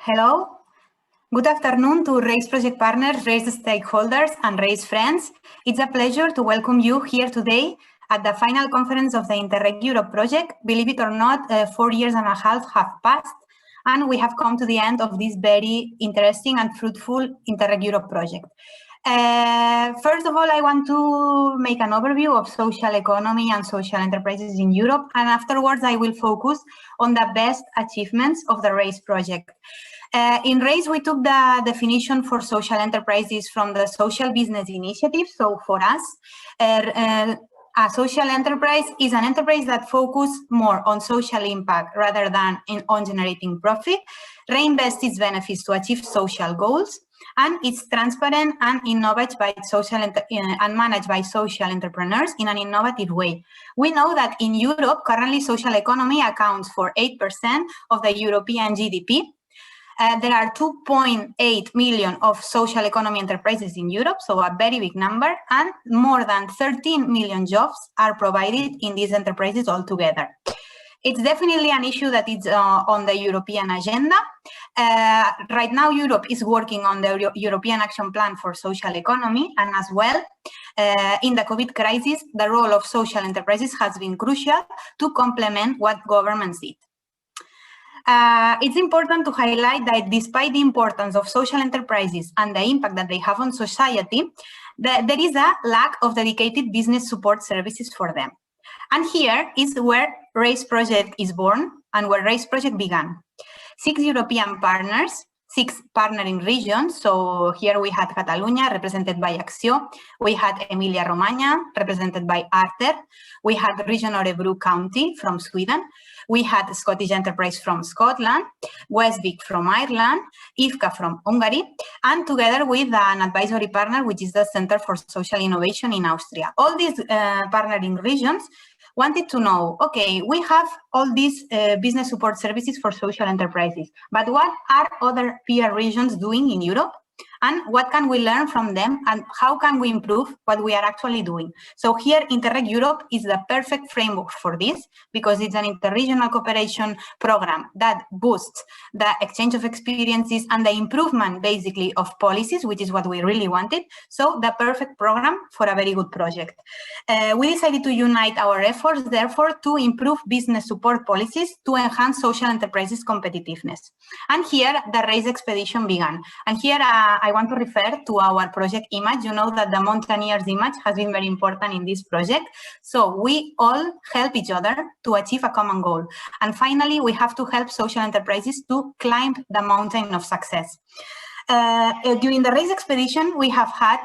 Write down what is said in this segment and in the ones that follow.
Hello. Good afternoon to RaiSE project partners, RaiSE stakeholders, and RaiSE friends. It's a pleasure to welcome you here today at the final conference of the Interreg Europe project. Believe it or not, 4 years and a half have passed, and we have come to the end of this very interesting and fruitful Interreg Europe project. First of all, I want to make an overview of social economy and social enterprises in Europe, and afterwards I will focus on the best achievements of the RaiSE project. In RaiSE, we took the definition for social enterprises from the Social Business Initiative. So for us, a social enterprise is an enterprise that focuses more on social impact rather than on generating profit, reinvests its benefits to achieve social goals, and it's transparent and innovated by and managed by social entrepreneurs in an innovative way. We know that in Europe, currently social economy accounts for 8% of the European GDP. There are 2.8 million of social economy enterprises in Europe, so a very big number, and more than 13 million jobs are provided in these enterprises altogether. It's definitely an issue that is on the European agenda. Right now, Europe is working on the European Action Plan for Social Economy, and as well, in the COVID crisis, the role of social enterprises has been crucial to complement what governments did. It's important to highlight that despite the importance of social enterprises and the impact that they have on society, there is a lack of dedicated business support services for them. And here is where RaiSE project is born and where RaiSE project began. 6 European partners, 6 partnering regions. So here we had Catalonia, represented by ACCIÓ. We had Emilia-Romagna, represented by Arter. We had region Örebro County from Sweden. We had Scottish Enterprise from Scotland, Westvic from Ireland, IFKA from Hungary, and together with an advisory partner, which is the Center for Social Innovation in Austria. All these partnering regions wanted to know, okay, we have all these business support services for social enterprises, but what are other peer regions doing in Europe? And what can we learn from them, and how can we improve what we are actually doing? So here, Interreg Europe is the perfect framework for this, because it's an interregional cooperation program that boosts the exchange of experiences and the improvement, basically, of policies, which is what we really wanted. So the perfect program for a very good project. We decided to unite our efforts, therefore, to improve business support policies to enhance social enterprises' competitiveness. And here, the RaiSE expedition began. And here, I want to refer to our project image. You know that the mountaineers image has been very important in this project. So we all help each other to achieve a common goal. And finally, we have to help social enterprises to climb the mountain of success. During the RaiSE expedition, we have had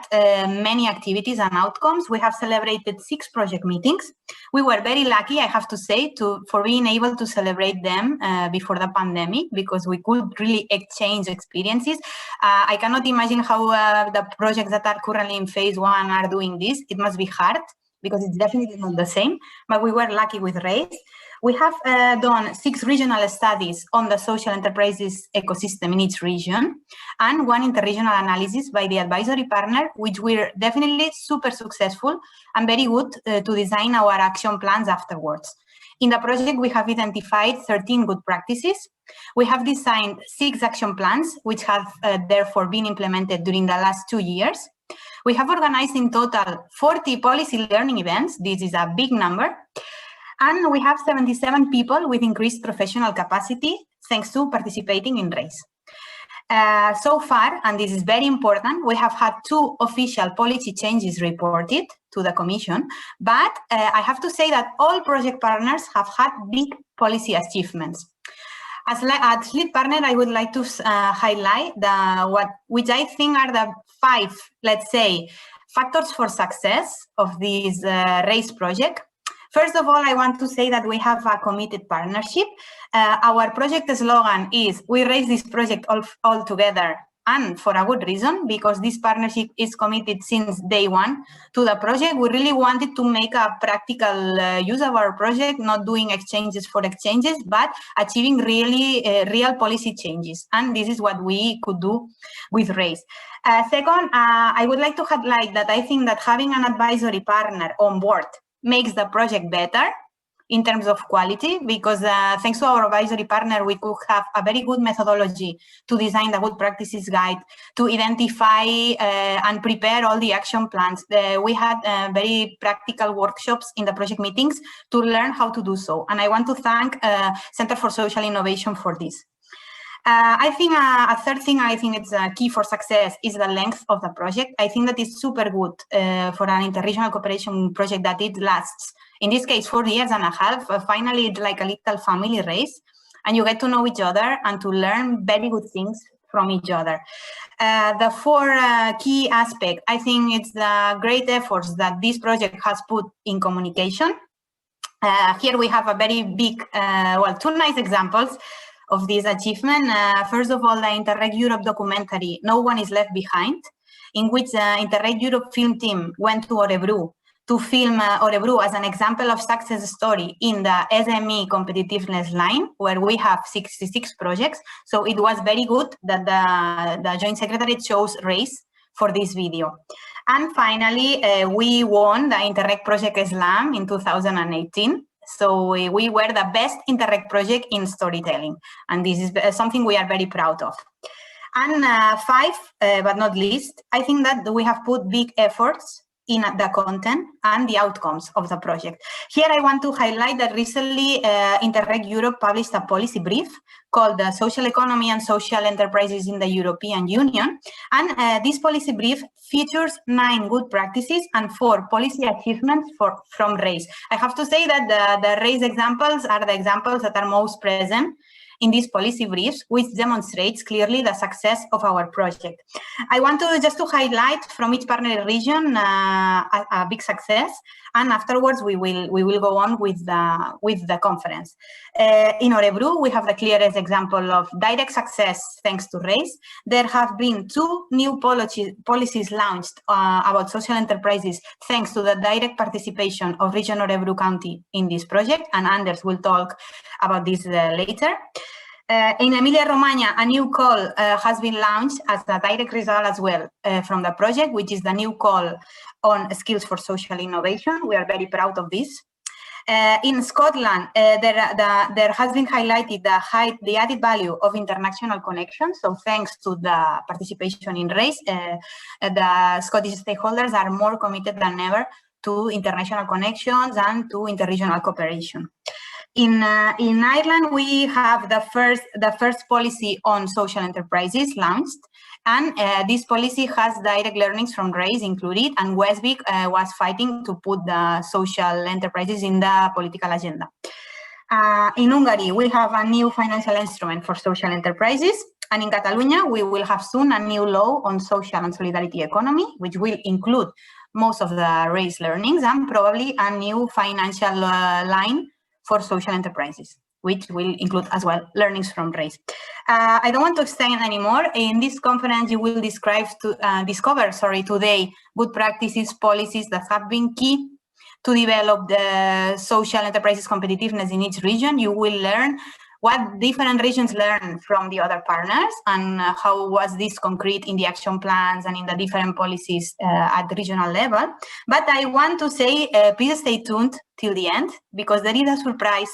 many activities and outcomes. We have celebrated 6 project meetings. We were very lucky, I have to say, for being able to celebrate them before the pandemic, because we could really exchange experiences. I cannot imagine how the projects that are currently in phase 1 are doing this. It must be hard, because it's definitely not the same, but we were lucky with RaiSE. We have done 6 regional studies on the social enterprises ecosystem in each region, and 1 interregional analysis by the advisory partner, which were definitely super successful and very good to design our action plans afterwards. In the project, we have identified 13 good practices. We have designed 6 action plans, which have therefore been implemented during the last 2 years. We have organized in total 40 policy learning events. This is a big number. And we have 77 people with increased professional capacity, thanks to participating in RaiSE. So far, and this is very important, we have had 2 official policy changes reported to the Commission, but I have to say that all project partners have had big policy achievements. As lead partner, I would like to highlight which I think are the 5, let's say, factors for success of this RaiSE project. First of all, I want to say that we have a committed partnership. Our project slogan is, we raise this project all together, and for a good reason, because this partnership is committed since day 1 to the project. We really wanted to make a practical use of our project, not doing exchanges for exchanges, but achieving really real policy changes. And this is what we could do with RaiSE. Second, I would like to highlight that I think that having an advisory partner on board makes the project better. in terms of quality, because thanks to our advisory partner, we could have a very good methodology to design the good practices guide, to identify and prepare all the action plans. We had very practical workshops in the project meetings to learn how to do so. And I want to thank Center for Social Innovation for this. I think a third thing I think it's key for success is the length of the project. I think that is super good for an interregional cooperation project that it lasts, in this case, 4 years and a half. Finally, it's like a little family race, and you get to know each other and to learn very good things from each other. The 4 key aspects, I think it's the great efforts that this project has put in communication. Here we have a very big, well, 2 nice examples of this achievement. First of all, the Interreg Europe documentary, No One is Left Behind, in which the Interreg Europe film team went to Örebro to film Örebro as an example of success story in the SME competitiveness line, where we have 66 projects. So it was very good that the Joint Secretariat chose RaiSE for this video. And finally, we won the Interreg Project Slam in 2018. So we were the best Interreg project in storytelling, and this is something we are very proud of. And 5, but not least, I think that we have put big efforts in the content and the outcomes of the project. Here I want to highlight that recently Interreg Europe published a policy brief called the Social Economy and Social Enterprises in the European Union. And this policy brief features 9 good practices and 4 policy achievements from RaiSE. I have to say that the RaiSE examples are the examples that are most present in these policy briefs, which demonstrates clearly the success of our project. I want to just to highlight from each partner region a big success, and afterwards we will go on with the conference. In Örebro, we have the clearest example of direct success thanks to RaiSE. There have been 2 new policies launched about social enterprises thanks to the direct participation of Region Örebro County in this project, and Anders will talk about this later. In Emilia-Romagna, a new call has been launched as a direct result as well from the project, which is the new call on skills for social innovation. We are very proud of this. In Scotland, there has been highlighted the added value of international connections. So thanks to the participation in RaiSE, the Scottish stakeholders are more committed than ever to international connections and to interregional cooperation. In Ireland, we have the first policy on social enterprises launched, and this policy has direct learnings from RaiSE included, and Westwick was fighting to put the social enterprises in the political agenda. In Hungary, we have a new financial instrument for social enterprises, and in Catalonia, we will have soon a new law on social and solidarity economy, which will include most of the RaiSE learnings, and probably a new financial line for social enterprises, which will include as well learnings from RaiSE. I don't want to extend anymore. In this conference, you will discover today good practices, policies that have been key to develop the social enterprises competitiveness in each region. You will learn what different regions learn from the other partners and how was this concrete in the action plans and in the different policies at the regional level. But I want to say, please stay tuned till the end, because there is a surprise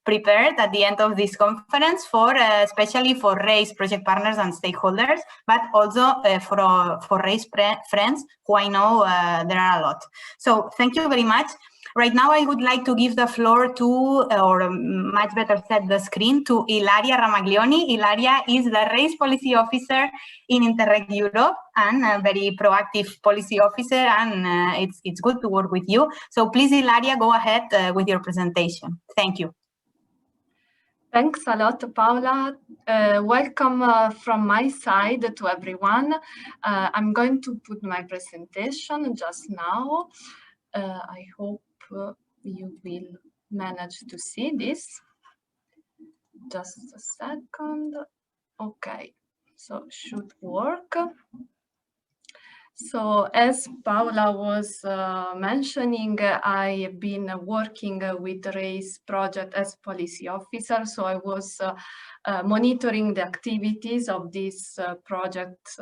prepared at the end of this conference for especially for RaiSE project partners and stakeholders, but also for RaiSE friends, who I know there are a lot. So thank you very much. Right now, I would like to give the floor to, or much better said, the screen to Ilaria Ramaglioni. Ilaria is the RaiSE policy officer in Interreg Europe and a very proactive policy officer, and it's good to work with you. So please, Ilaria, go ahead with your presentation. Thank you. Thanks a lot, Paula. Welcome from my side to everyone. I'm going to put my presentation just now. I hope you will manage to see this. Just a second. Okay, so should work. So as Paula was mentioning, I have been working with RaiSE project as policy officer. So I was monitoring the activities of this project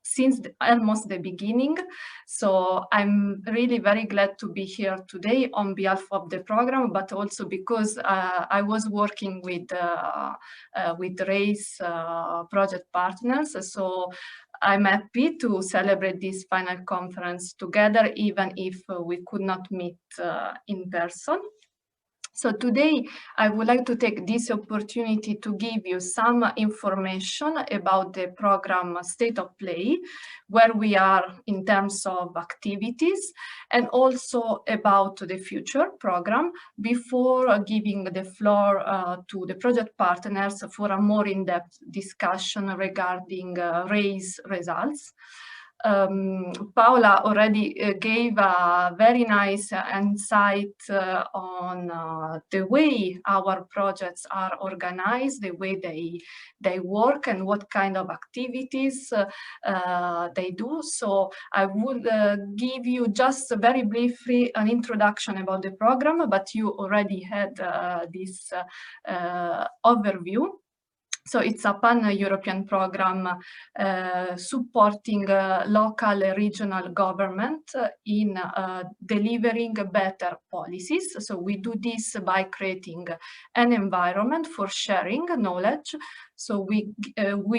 since almost the beginning. So I'm really very glad to be here today on behalf of the program, but also because I was working with RaiSE project partners. So I'm happy to celebrate this final conference together, even if we could not meet in person. So today, I would like to take this opportunity to give you some information about the program State of Play, where we are in terms of activities, and also about the future program before giving the floor to the project partners for a more in-depth discussion regarding RaiSE results. Paula already gave a very nice insight on the way our projects are organized, the way they work, and what kind of activities they do. So I would give you just very briefly an introduction about the program, but you already had this overview. So it's a pan-European program supporting local and regional government in delivering better policies. So we do this by creating an environment for sharing knowledge. So we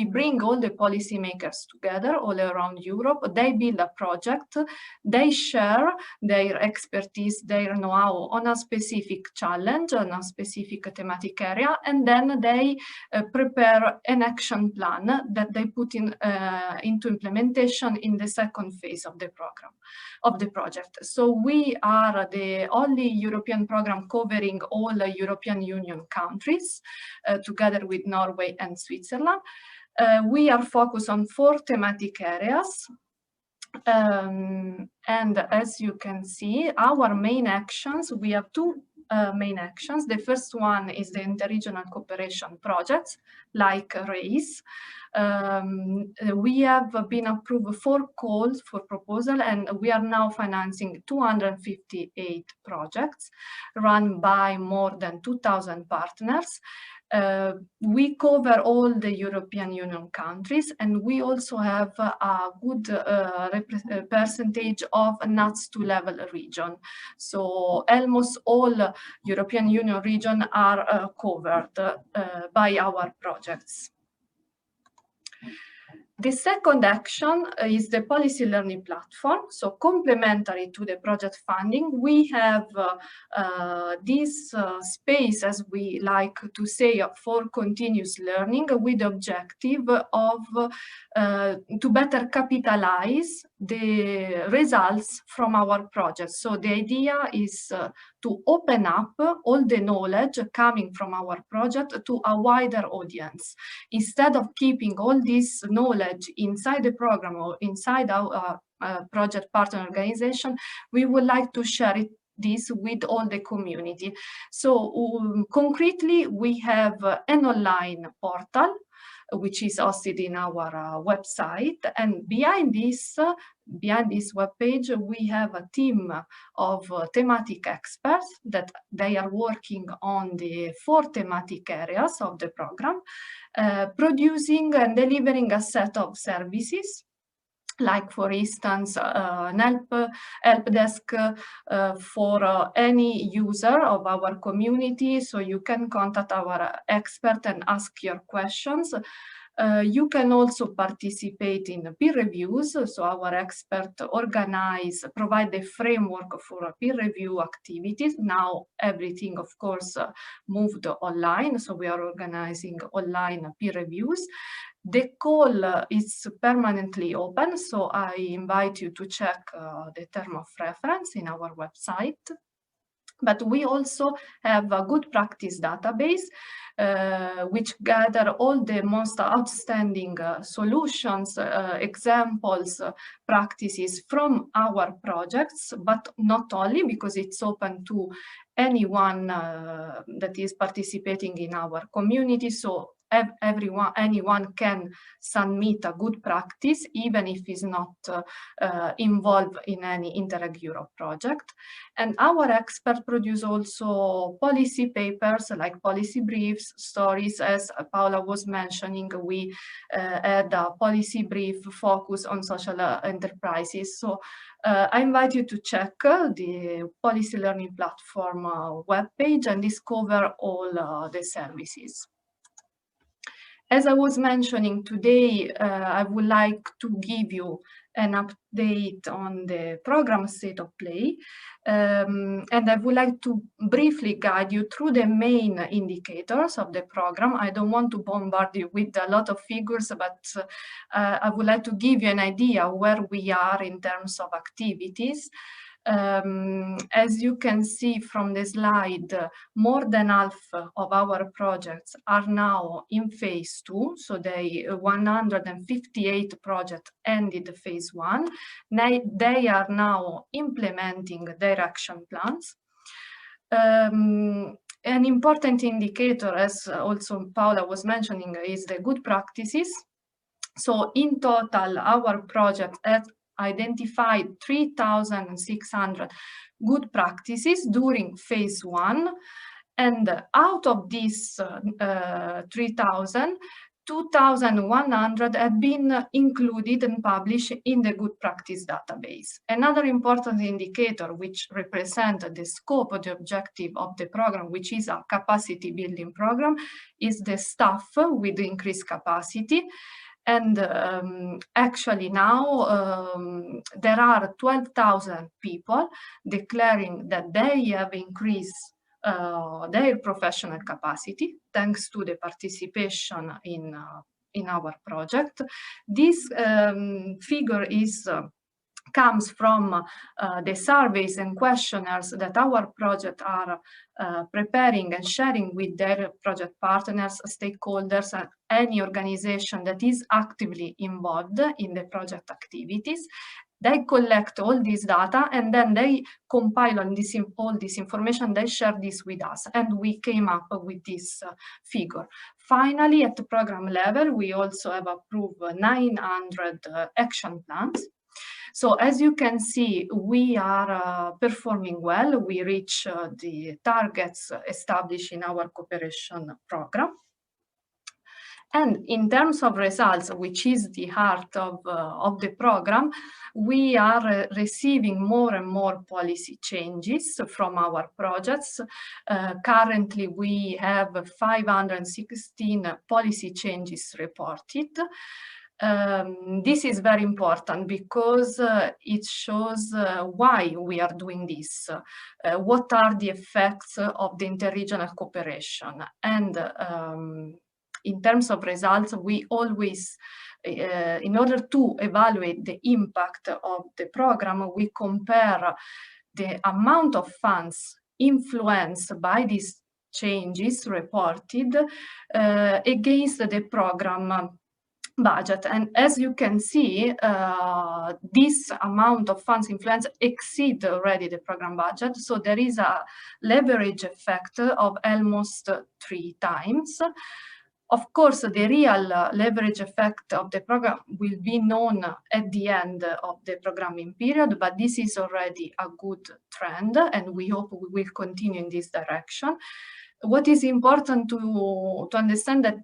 bring all the policymakers together all around Europe. They build a project, they share their expertise, their know-how on a specific challenge, on a specific thematic area, and then they prepare an action plan that they put into implementation in the second phase of the program, of the project. So we are the only European program covering all the European Union countries, together with Norway and Switzerland. We are focused on 4 thematic areas. And as you can see, our main actions, we have 2 main actions. The first one is the interregional cooperation projects, like RaiSE. We have been approved 4 calls for proposal, and we are now financing 258 projects run by more than 2,000 partners. We cover all the European Union countries, and we also have a good percentage of NUTS 2 level region. So almost all European Union regions are covered by our projects. The second action is the policy learning platform. So complementary to the project funding, we have this space, as we like to say, for continuous learning, with the objective of to better capitalize the results from our projects. So the idea is to open up all the knowledge coming from our project to a wider audience. Instead of keeping all this knowledge inside the program or inside our project partner organization, we would like to share this with all the community. So concretely, we have an online portal which is hosted in our website, and behind this webpage, we have a team of thematic experts that they are working on the 4 thematic areas of the program, producing and delivering a set of services, like, for instance, an help desk for any user of our community. So you can contact our expert and ask your questions. You can also participate in peer reviews. So our expert provide the framework for peer review activities. Now everything, of course, moved online. So we are organizing online peer reviews. The call is permanently open, so I invite you to check the term of reference in our website. But we also have a good practice database, which gather all the most outstanding solutions, examples, practices from our projects, but not only, because it's open to anyone that is participating in our community. So anyone can submit a good practice, even if he's not involved in any Interreg Europe project. And our experts produce also policy papers like policy briefs, stories. As Paula was mentioning, we had a policy brief focus on social enterprises. So I invite you to check the Policy Learning Platform webpage and discover all the services. As I was mentioning today, I would like to give you an update on the program state of play. And I would like to briefly guide you through the main indicators of the program. I don't want to bombard you with a lot of figures, but I would like to give you an idea where we are in terms of activities. As you can see from the slide, more than half of our projects are now in phase 2. So 158 projects ended phase 1. They are now implementing their action plans. An important indicator, as also Paula was mentioning, is the good practices. So in total, our project has identified 3,600 good practices during phase 1. And out of these 3,000, 2,100 have been included and published in the good practice database. Another important indicator which represents the scope of the objective of the program, which is a capacity building program, is the staff with increased capacity. And actually now there are 12,000 people declaring that they have increased their professional capacity thanks to the participation in our project. This figure comes from the surveys and questionnaires that our project are preparing and sharing with their project partners, stakeholders, and any organization that is actively involved in the project activities. They collect all this data and then they compile on all this information, they share this with us, and we came up with this figure. Finally, at the program level, we also have approved 900 action plans. So as you can see, we are performing well. We reach the targets established in our cooperation program. And in terms of results, which is the heart of the program, we are receiving more and more policy changes from our projects. Currently, we have 516 policy changes reported. This is very important because it shows why we are doing this, what are the effects of the interregional cooperation. And in terms of results, we always, in order to evaluate the impact of the program, we compare the amount of funds influenced by these changes reported against the program budget. And as you can see, this amount of funds influence exceed already the program budget. So there is a leverage effect of almost 3 times. Of course, the real leverage effect of the program will be known at the end of the programming period, but this is already a good trend, and we hope we will continue in this direction. What is important to understand that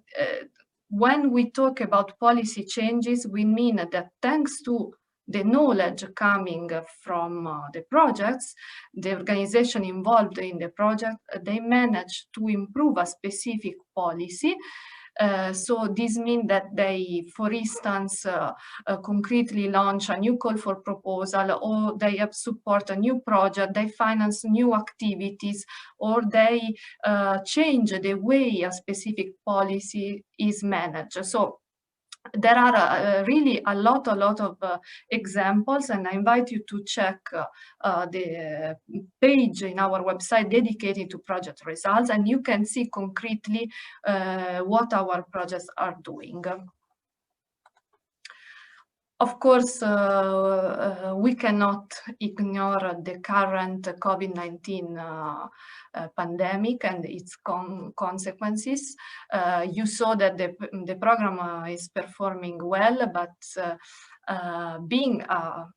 when we talk about policy changes, we mean that thanks to the knowledge coming from the projects, the organization involved in the project, they manage to improve a specific policy. So this means that they, for instance, concretely launch a new call for proposal, or they have support a new project, they finance new activities, or they change the way a specific policy is managed. So there are really a lot of examples, and I invite you to check the page in our website dedicated to project results, and you can see concretely what our projects are doing. Of course, we cannot ignore the current COVID-19 pandemic and its consequences. You saw that the program is performing well, but being a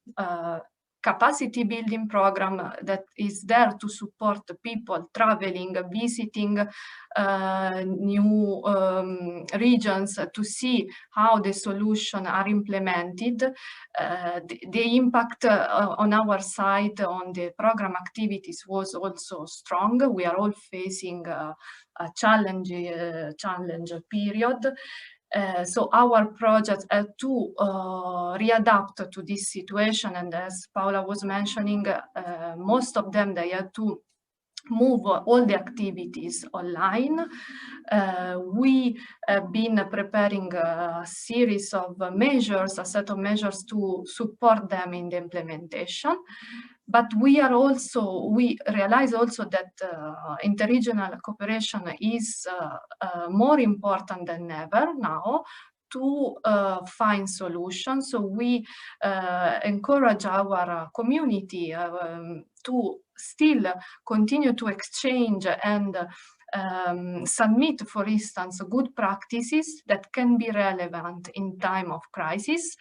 capacity building program that is there to support the people traveling, visiting new regions to see how the solutions are implemented. The impact on our side on the program activities was also strong. We are all facing a challenge period. So our projects had to readapt to this situation, and as Paula was mentioning, most of them, they had to move all the activities online. We have been preparing a series of measures, a set of measures to support them in the implementation. But we realize also that interregional cooperation is more important than ever now to find solutions. So we encourage our community to still continue to exchange and submit, for instance, good practices that can be relevant in time of crisis.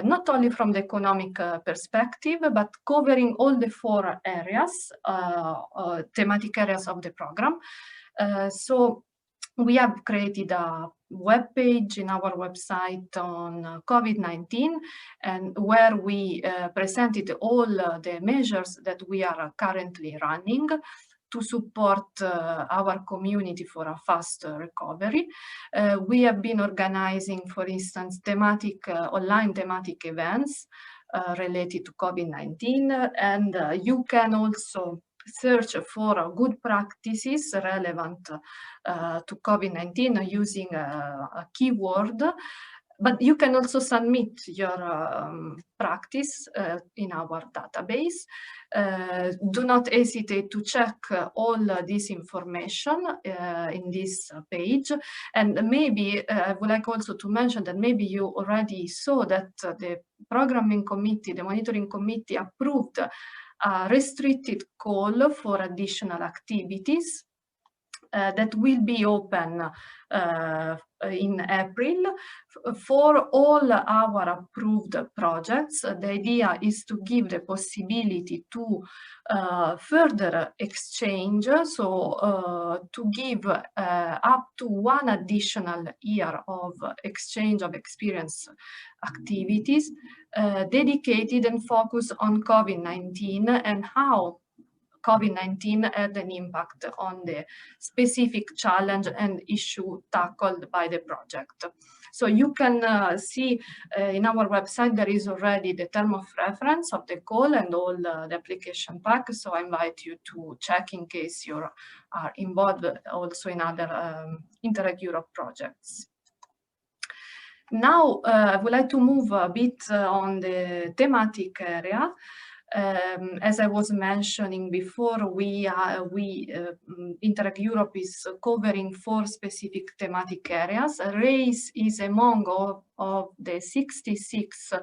Not only from the economic perspective, but covering all the 4 areas, thematic areas of the program. So we have created a web page in our website on COVID-19, and where we presented all the measures that we are currently running to support our community for a fast recovery. We have been organizing, for instance, online thematic events related to COVID-19, and you can also search for good practices relevant to COVID-19 using a keyword. But you can also submit your practice in our database. Do not hesitate to check all this information in this page. And maybe I would like also to mention that maybe you already saw that the programming committee, the monitoring committee, approved a restricted call for additional activities that will be open in April for all our approved projects. The idea is to give the possibility to further exchange, so to give up to 1 additional year of exchange of experience activities dedicated and focused on COVID-19 and how COVID-19 had an impact on the specific challenge and issue tackled by the project. So you can see in our website there is already the term of reference of the call and all the application pack. So I invite you to check in case you are involved also in other Interreg Europe projects. Now I would like to move a bit on the thematic area. As I was mentioning before, Interreg Europe is covering 4 specific thematic areas. RaiSE is among all of the 66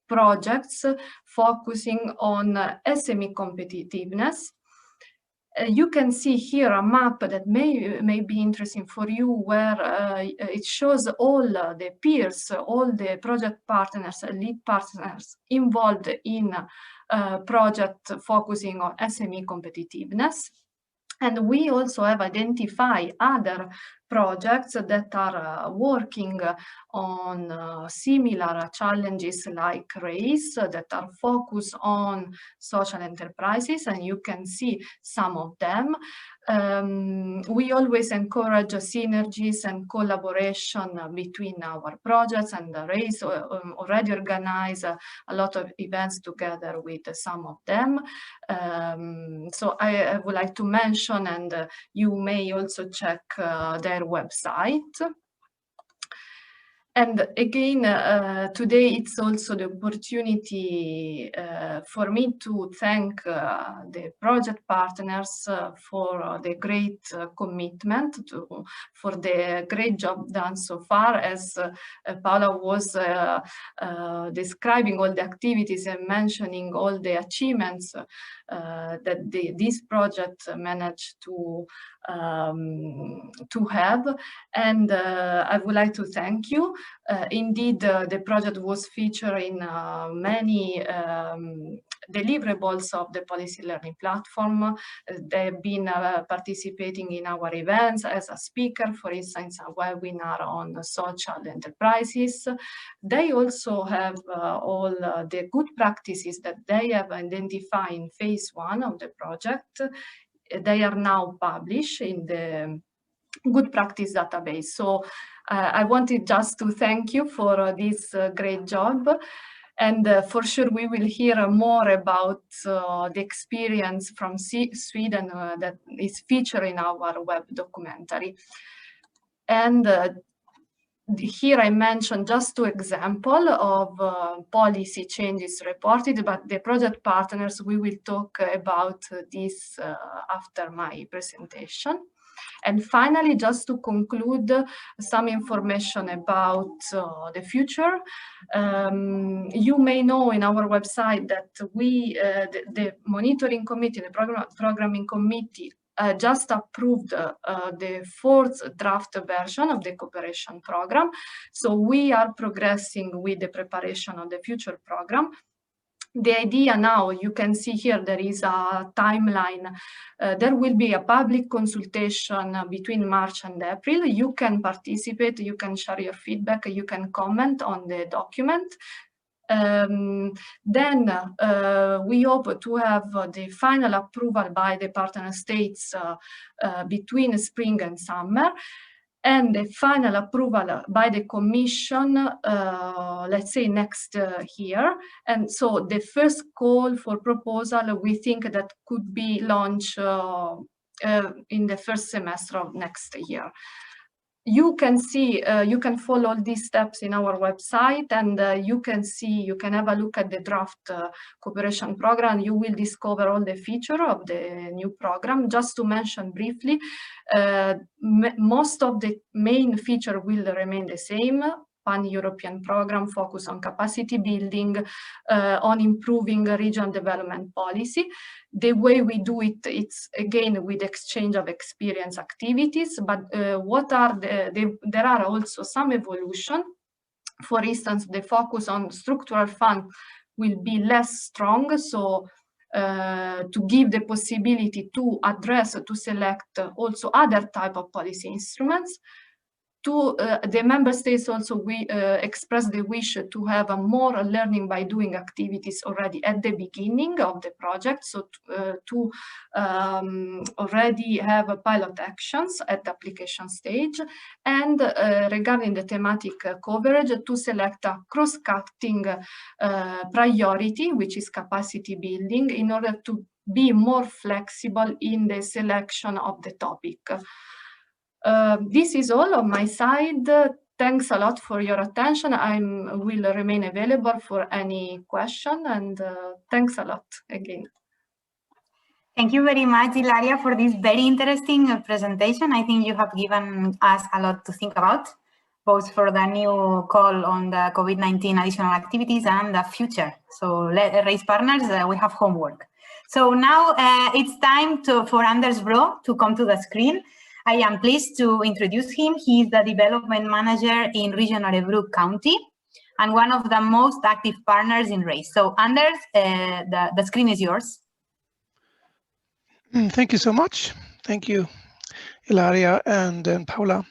projects focusing on SME competitiveness. You can see here a map that may be interesting for you, where it shows all the peers, all the project partners, lead partners involved in project focusing on SME competitiveness. And we also have identified other projects that are working on similar challenges like RaiSE that are focused on social enterprises, and you can see some of them. We always encourage synergies and collaboration between our projects, and RaiSE already organize a lot of events together with some of them. So I would like to mention, and you may also check their website. And again, today it's also the opportunity for me to thank the project partners for the great commitment, for the great job done so far, as Paula was describing all the activities and mentioning all the achievements that this project managed to have. And I would like to thank you. Indeed, the project was featured in many deliverables of the policy learning platform. They've been participating in our events as a speaker, for instance, a webinar on social enterprises. They also have all the good practices that they have identified in phase 1 of the project. They are now published in the good practice database. So I wanted just to thank you for this great job. And for sure, we will hear more about the experience from Sweden that is featured in our web documentary. And here I mentioned just 2 examples of policy changes reported, but the project partners, we will talk about this after my presentation. And finally, just to conclude, some information about the future. You may know in our website that we, the monitoring committee, the programming committee, just approved the 4th draft version of the cooperation program. So we are progressing with the preparation of the future program. The idea now, you can see here, there is a timeline. There will be a public consultation between March and April. You can participate, you can share your feedback, you can comment on the document. Then we hope to have the final approval by the partner states between spring and summer, and the final approval by the Commission, let's say next year. And so the first call for proposal, we think that could be launched in the first semester of next year. You can see, you can follow all these steps in our website, and you can see, you can have a look at the draft cooperation program. You will discover all the features of the new program. Just to mention briefly, most of the main features will remain the same. Pan-European program focus on capacity building, on improving regional development policy. The way we do it, it's again with exchange of experience activities, but what are there are also some evolution. For instance, the focus on structural fund will be less strong, so to give the possibility to address, to select also other type of policy instruments. To the member states also, we express the wish to have a more learning by doing activities already at the beginning of the project, so to already have pilot actions at the application stage, and regarding the thematic coverage, to select a cross-cutting priority, which is capacity building, in order to be more flexible in the selection of the topic. This is all on my side. Thanks a lot for your attention. I will remain available for any question, and thanks a lot again. Thank you very much, Ilaria, for this very interesting presentation. I think you have given us a lot to think about, both for the new call on the COVID-19 additional activities and the future. So RaiSE partners, we have homework. So now it's time for Anders Bro to come to the screen. I am pleased to introduce him. He is the development manager in region Örebro County and one of the most active partners in RaiSE. So Anders, the screen is yours. Thank you so much. Thank you, Ilaria and Paula.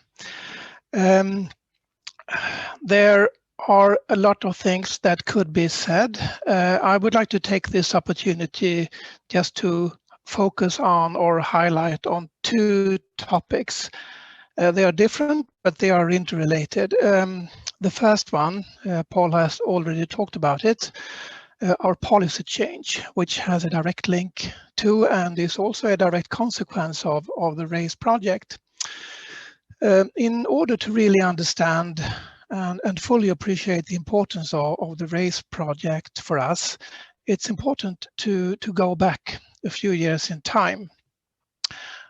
There are a lot of things that could be said. I would like to take this opportunity just to focus on or highlight on 2 topics. They are different, but they are interrelated. The first one, Paul has already talked about it, our policy change, which has a direct link to and is also a direct consequence of the RaiSE project. In order to really understand and fully appreciate the importance of the RaiSE project for us, it's important to go back a few years in time.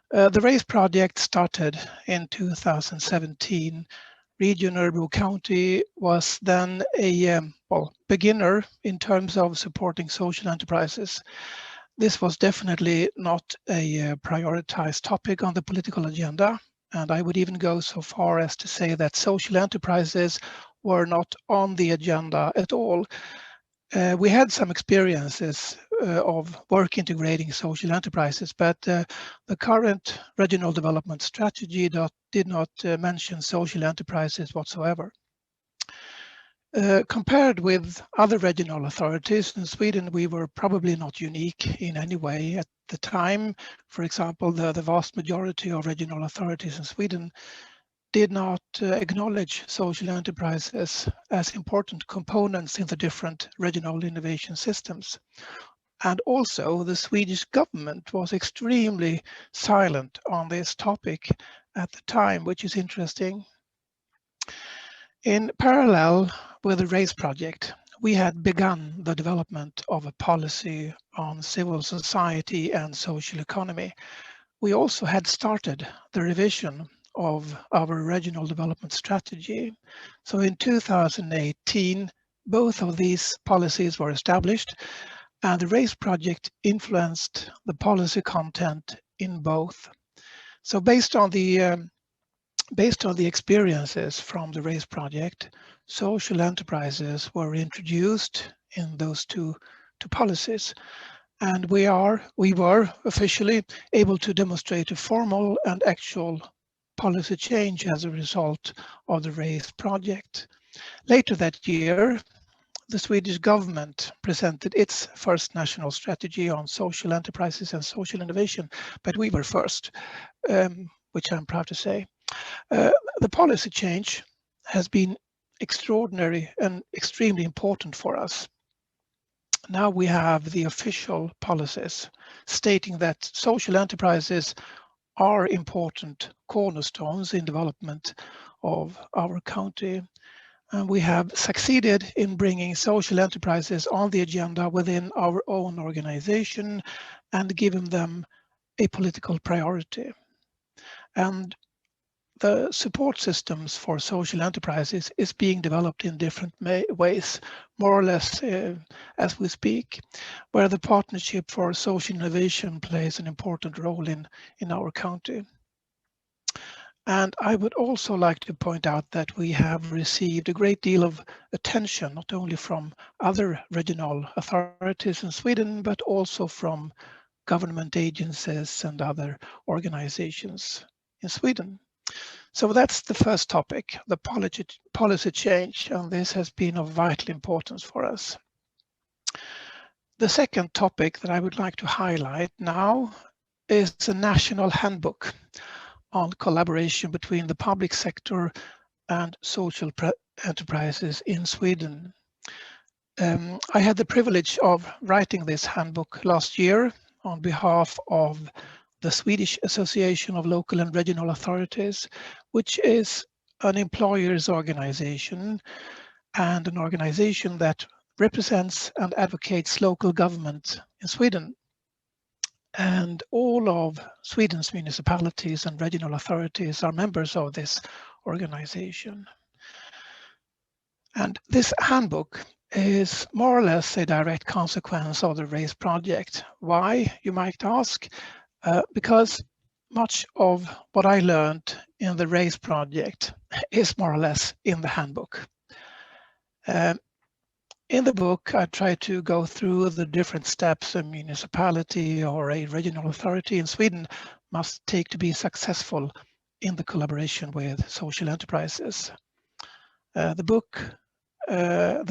The RaiSE project started in 2017. Region Örebro County was then a beginner in terms of supporting social enterprises. This was definitely not a prioritized topic on the political agenda, and I would even go so far as to say that social enterprises were not on the agenda at all. We had some experiences of work integrating social enterprises, but the current regional development strategy did not mention social enterprises whatsoever. Compared with other regional authorities in Sweden, we were probably not unique in any way at the time. For example, the vast majority of regional authorities in Sweden did not acknowledge social enterprises as important components in the different regional innovation systems. And also the Swedish government was extremely silent on this topic at the time, which is interesting. In parallel with the RaiSE project, we had begun the development of a policy on civil society and social economy. We also had started the revision of our regional development strategy. So in 2018, both of these policies were established, and the RaiSE project influenced the policy content in both. So based on the experiences from the RaiSE project, social enterprises were introduced in those two policies. And we were officially able to demonstrate a formal and actual policy change as a result of the RaiSE project. Later that year, the Swedish government presented its first national strategy on social enterprises and social innovation, but we were first, which I'm proud to say. The policy change has been extraordinary and extremely important for us. Now we have the official policies stating that social enterprises are important cornerstones in development of our county. And we have succeeded in bringing social enterprises on the agenda within our own organization and giving them a political priority. And the support systems for social enterprises is being developed in different ways, more or less as we speak, where the Partnership for Social Innovation plays an important role in our county. And I would also like to point out that we have received a great deal of attention, not only from other regional authorities in Sweden, but also from government agencies and other organizations in Sweden. So that's the first topic, the policy change, and this has been of vital importance for us. The second topic that I would like to highlight now is the National Handbook on collaboration between the public sector and social enterprises in Sweden. I had the privilege of writing this handbook last year on behalf of the Swedish Association of Local and Regional Authorities, which is an employers organization and an organization that represents and advocates local government in Sweden. And all of Sweden's municipalities and regional authorities are members of this organization. And this handbook is more or less a direct consequence of the RaiSE project. Why, you might ask? Because much of what I learned in the RaiSE project is more or less in the handbook. In the book, I try to go through the different steps a municipality or a regional authority in Sweden must take to be successful in the collaboration with social enterprises. The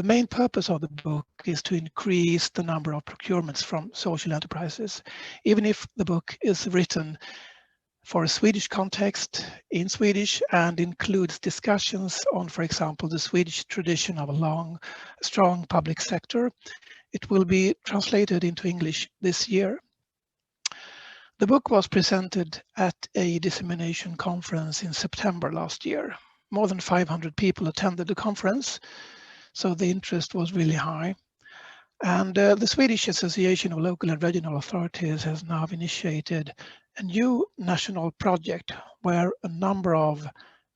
main purpose of the book is to increase the number of procurements from social enterprises. Even if the book is written for a Swedish context in Swedish and includes discussions on, for example, the Swedish tradition of a strong public sector, it will be translated into English this year. The book was presented at a dissemination conference in September last year. more than 500 people attended the conference, so the interest was really high. And the Swedish Association of Local and Regional Authorities has now initiated a new national project where a number of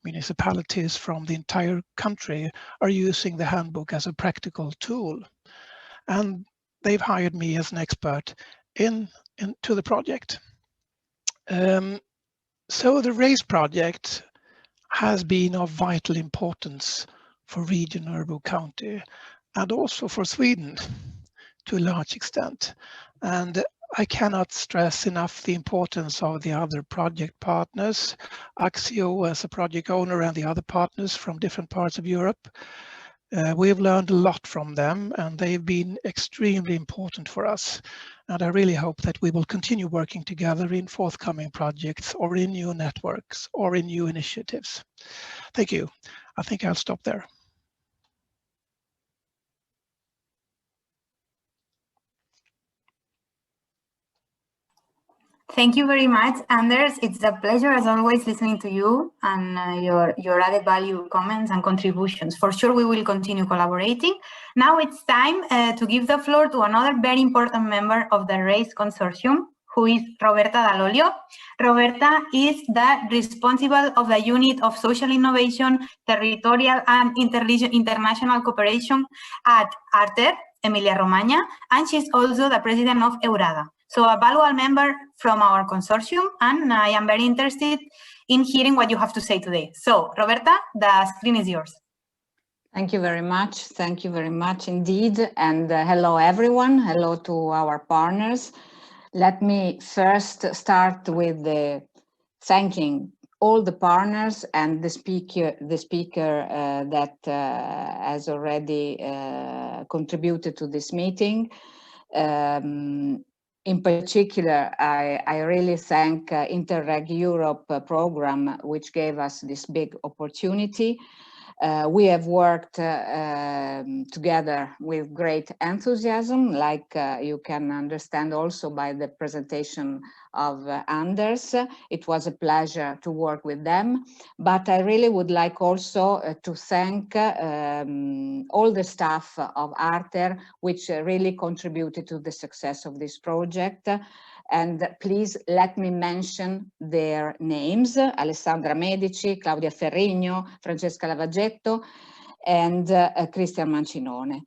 municipalities from the entire country are using the handbook as a practical tool. And they've hired me as an expert into the project. So the RaiSE project has been of vital importance for Region Örebro County and also for Sweden to a large extent. And I cannot stress enough the importance of the other project partners, ACCIÓ as a project owner and the other partners from different parts of Europe. We've learned a lot from them and they've been extremely important for us. And I really hope that we will continue working together in forthcoming projects or in new networks or in new initiatives. Thank you. I think I'll stop there. Thank you very much, Anders. It's a pleasure, as always, listening to you and your added value comments and contributions. For sure, we will continue collaborating. Now it's time to give the floor to another very important member of the RaiSE consortium, who is Roberta Dall'Olio. Roberta is the responsible of the Unit of Social Innovation, Territorial and International Cooperation at ARTER, Emilia-Romagna, and she's also the president of EURADA. So a valuable member from our consortium, and I am very interested in hearing what you have to say today. So, Roberta, the screen is yours. Thank you very much. Thank you very much indeed. And hello, everyone. Hello to our partners. Let me first start with thanking all the partners and the speaker that has already contributed to this meeting. In particular, I really thank Interreg Europe program, which gave us this big opportunity. We have worked together with great enthusiasm, like you can understand also by the presentation of Anders. It was a pleasure to work with them, but I really would like also to thank all the staff of ARTER, which really contributed to the success of this project. And please let me mention their names: Alessandra Medici, Claudia Ferrigno, Francesca Lavaggetto, and Cristian Mancinone.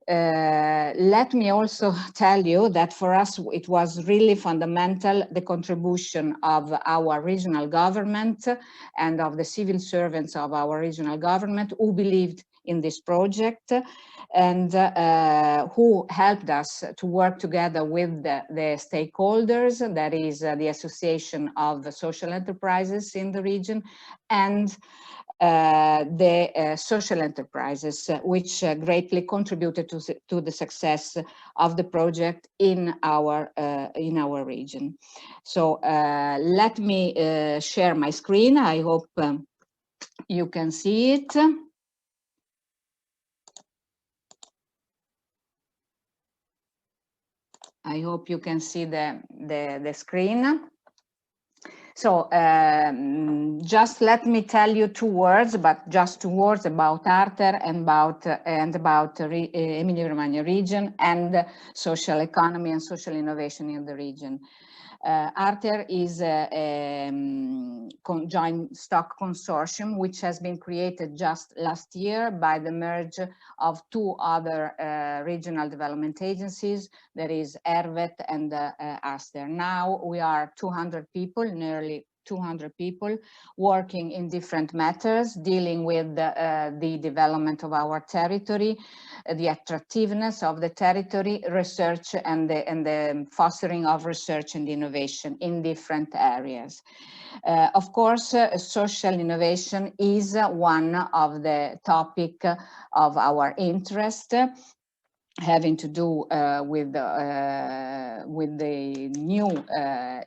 Let me also tell you that for us it was really fundamental, the contribution of our regional government and of the civil servants of our regional government who believed in this project and who helped us to work together with the stakeholders, that is the Association of Social Enterprises in the region, and the social enterprises, which greatly contributed to the success of the project in our region. So let me share my screen. I hope you can see it. I hope you can see the screen. So just let me tell you two words about ARTER and about Emilia-Romagna region and social economy and social innovation in the region. ARTER is a joint stock consortium which has been created just last year by the merge of two other regional development agencies, that is ERVET and ASTER. Now we are 200 people, nearly 200 people, working in different matters, dealing with the development of our territory, the attractiveness of the territory, research and the fostering of research and innovation in different areas. Of course, social innovation is one of the topics of our interest, having to do with the new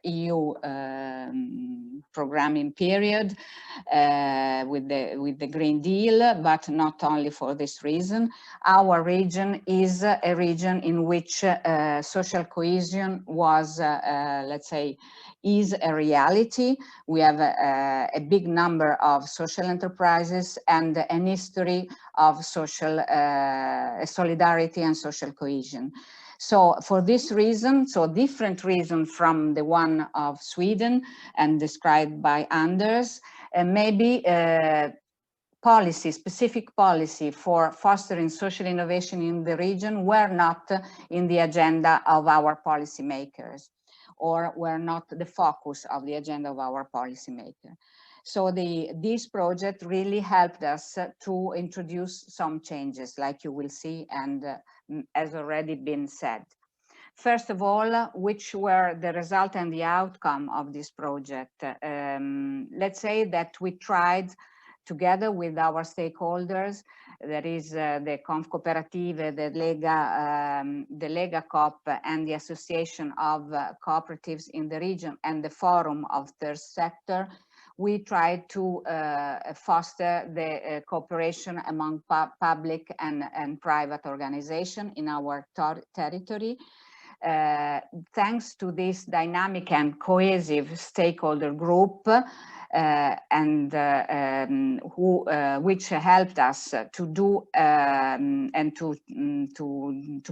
EU programming period, with the Green Deal, but not only for this reason. Our region is a region in which social cohesion was, let's say, is a reality. We have a big number of social enterprises and an history of social solidarity and social cohesion. So for this reason, so different reason from the one of Sweden and described by Anders, maybe specific policy for fostering social innovation in the region were not in the agenda of our policymakers, or were not the focus of the agenda of our policymaker. So this project really helped us to introduce some changes, like you will see, and has already been said. First of all, which were the result and the outcome of this project? Let's say that we tried, together with our stakeholders, that is the Confcooperative, the Lega Coop, and the Association of Cooperatives in the region, and the Forum of Third Sector, we tried to foster the cooperation among public and private organizations in our territory. Thanks to this dynamic and cohesive stakeholder group, which helped us to do and to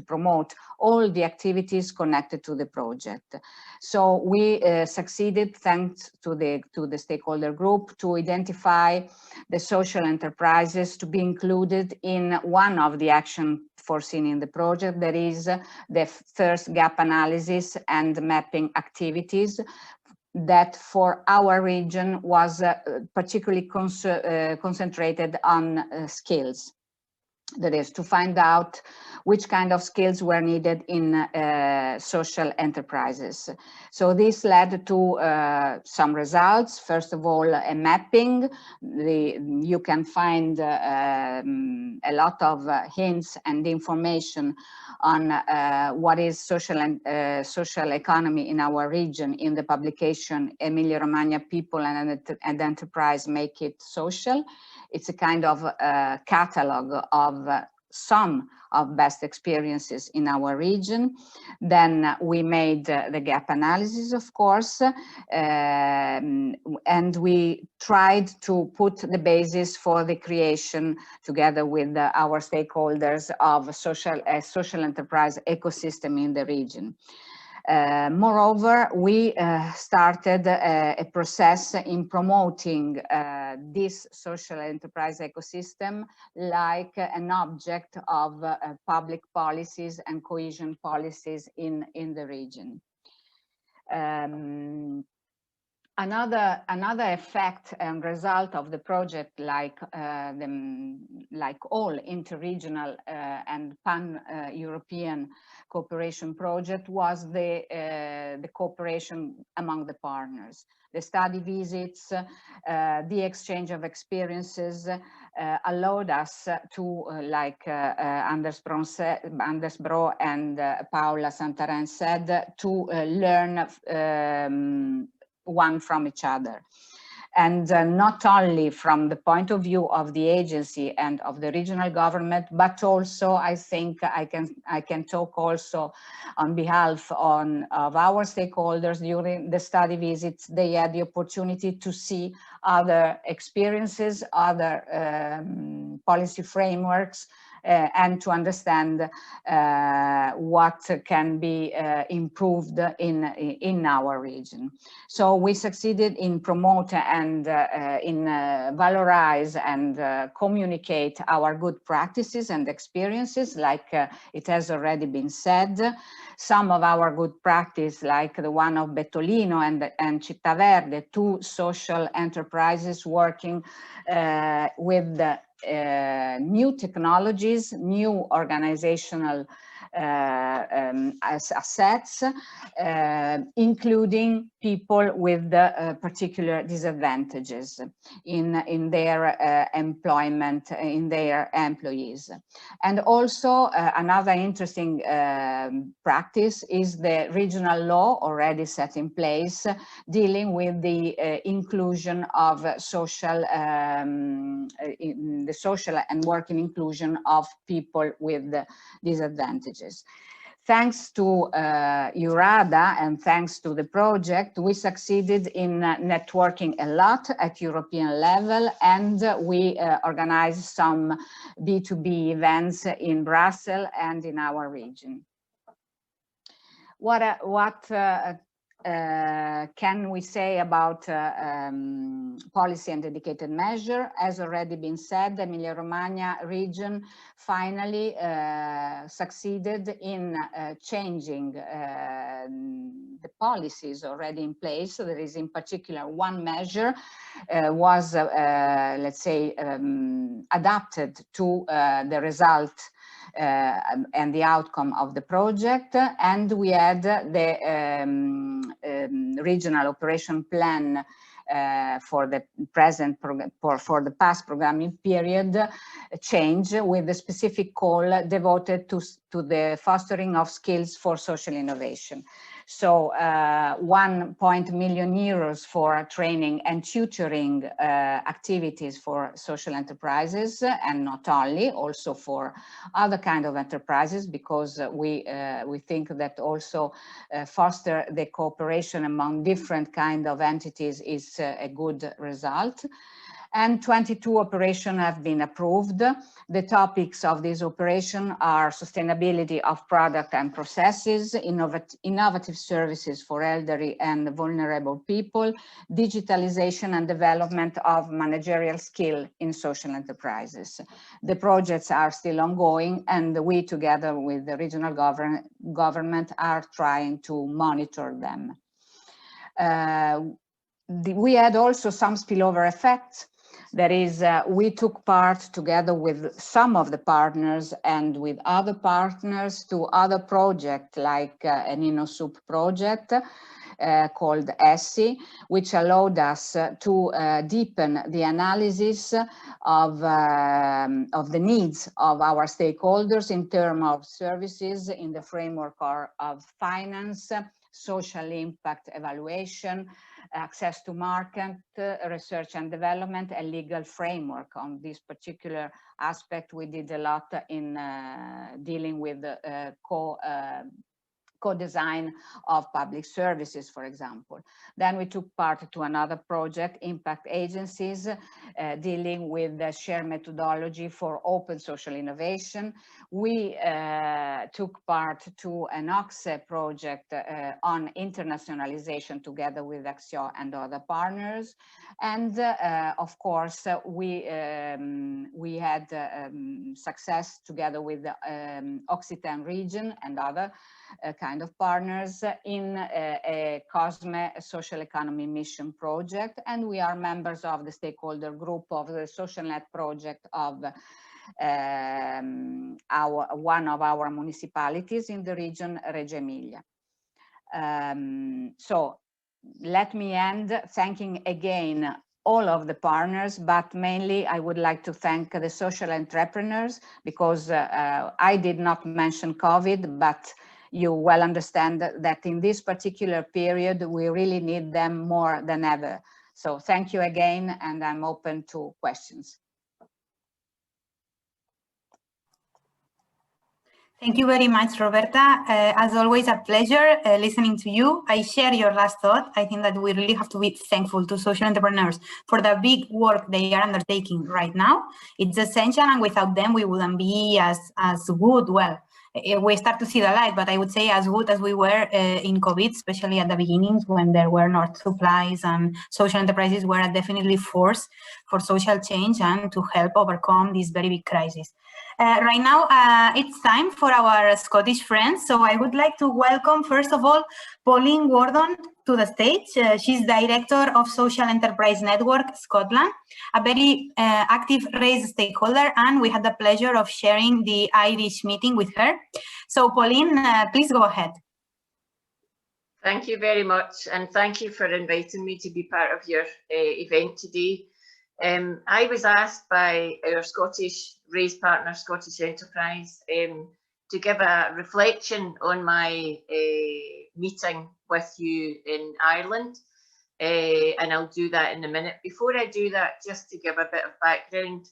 promote all the activities connected to the project. So we succeeded, thanks to the stakeholder group, to identify the social enterprises to be included in one of the actions foreseen in the project. That is the first gap analysis and mapping activities that for our region was particularly concentrated on skills. That is, to find out which kind of skills were needed in social enterprises. So this led to some results. First of all, a mapping. You can find a lot of hints and information on what is social and social economy in our region in the publication Emilia-Romagna People and Enterprise Make It Social. It's a kind of catalog of some of best experiences in our region. Then we made the gap analysis, of course, and we tried to put the basis for the creation, together with our stakeholders, of a social enterprise ecosystem in the region. Moreover, we started a process in promoting this social enterprise ecosystem like an object of public policies and cohesion policies in the region. Another effect and result of the project, like all interregional and pan-European cooperation project, was the cooperation among the partners. The study visits, the exchange of experiences allowed us to, like Anders Bro and Paula Santarén said, to learn one from each other. And not only from the point of view of the agency and of the regional government, but also I think I can talk also on behalf of our stakeholders. During the study visits, they had the opportunity to see other experiences, other policy frameworks, and to understand what can be improved in our region. So we succeeded in promote and in valorize and communicate our good practices and experiences, like it has already been said. Some of our good practice, like the one of Bettolino and Città Verde, two social enterprises working with new technologies, new organizational assets, including people with particular disadvantages in their employment, in their employees. And also another interesting practice is the regional law already set in place, dealing with the inclusion of social, the social and working inclusion of people with disadvantages. Thanks to EURADA and thanks to the project, we succeeded in networking a lot at European level, and we organized some B2B events in Brussels and in our region. What can we say about policy and dedicated measure? As already been said, the Emilia-Romagna region finally succeeded in changing the policies already in place. So there is in particular one measure was, let's say, adapted to the result and the outcome of the project, and we had the regional operation plan for the present for the past programming period change with a specific call devoted to the fostering of skills for social innovation. So 1 million euros for training and tutoring activities for social enterprises, and not only, also for other kind of enterprises, because we think that also foster the cooperation among different kind of entities is a good result. And 22 operations have been approved. The topics of this operation are sustainability of product and processes, innovative services for elderly and vulnerable people, digitalization and development of managerial skill in social enterprises. The projects are still ongoing, and we, together with the regional government, are trying to monitor them. We had also some spillover effects. That is, we took part together with some of the partners and with other partners to other projects like an InnoSoup project called SERI, which allowed us to deepen the analysis of the needs of our stakeholders in terms of services in the framework of finance, social impact evaluation, access to market, research and development, and legal framework. On this particular aspect, we did a lot in dealing with co-design of public services, for example. Then we took part to another project, Impact Agencies, dealing with the shared methodology for open social innovation. We took part to an OCSE project on internationalization together with ACCIÓ and other partners. And of course, we had success together with the Occitan region and other kind of partners in a COSME social economy mission project, and we are members of the stakeholder group of the Social Net project of one of our municipalities in the region, Reggio Emilia. So let me end thanking again all of the partners, but mainly I would like to thank the social entrepreneurs, because I did not mention COVID, but you well understand that in this particular period, we really need them more than ever. So thank you again, and I'm open to questions. Thank you very much, Roberta. As always, a pleasure listening to you. I share your last thought. I think that we really have to be thankful to social entrepreneurs for the big work they are undertaking right now. It's essential, and without them, we wouldn't be as good. Well, we start to see the light, but I would say as good as we were in COVID, especially at the beginnings when there were not supplies, and social enterprises were definitely force for social change and to help overcome this very big crisis. Right now, it's time for our Scottish friends. So I would like to welcome, first of all, Pauline Gordon to the stage. She's Director of Social Enterprise Network Scotland, a very active RaiSE stakeholder, and we had the pleasure of sharing the Irish meeting with her. So Pauline, please go ahead. Thank you very much, and thank you for inviting me to be part of your event today. I was asked by our Scottish RaiSE partner, Scottish Enterprise, to give a reflection on my meeting with you in Ireland, and I'll do that in a minute. Before I do that, just to give a bit of background,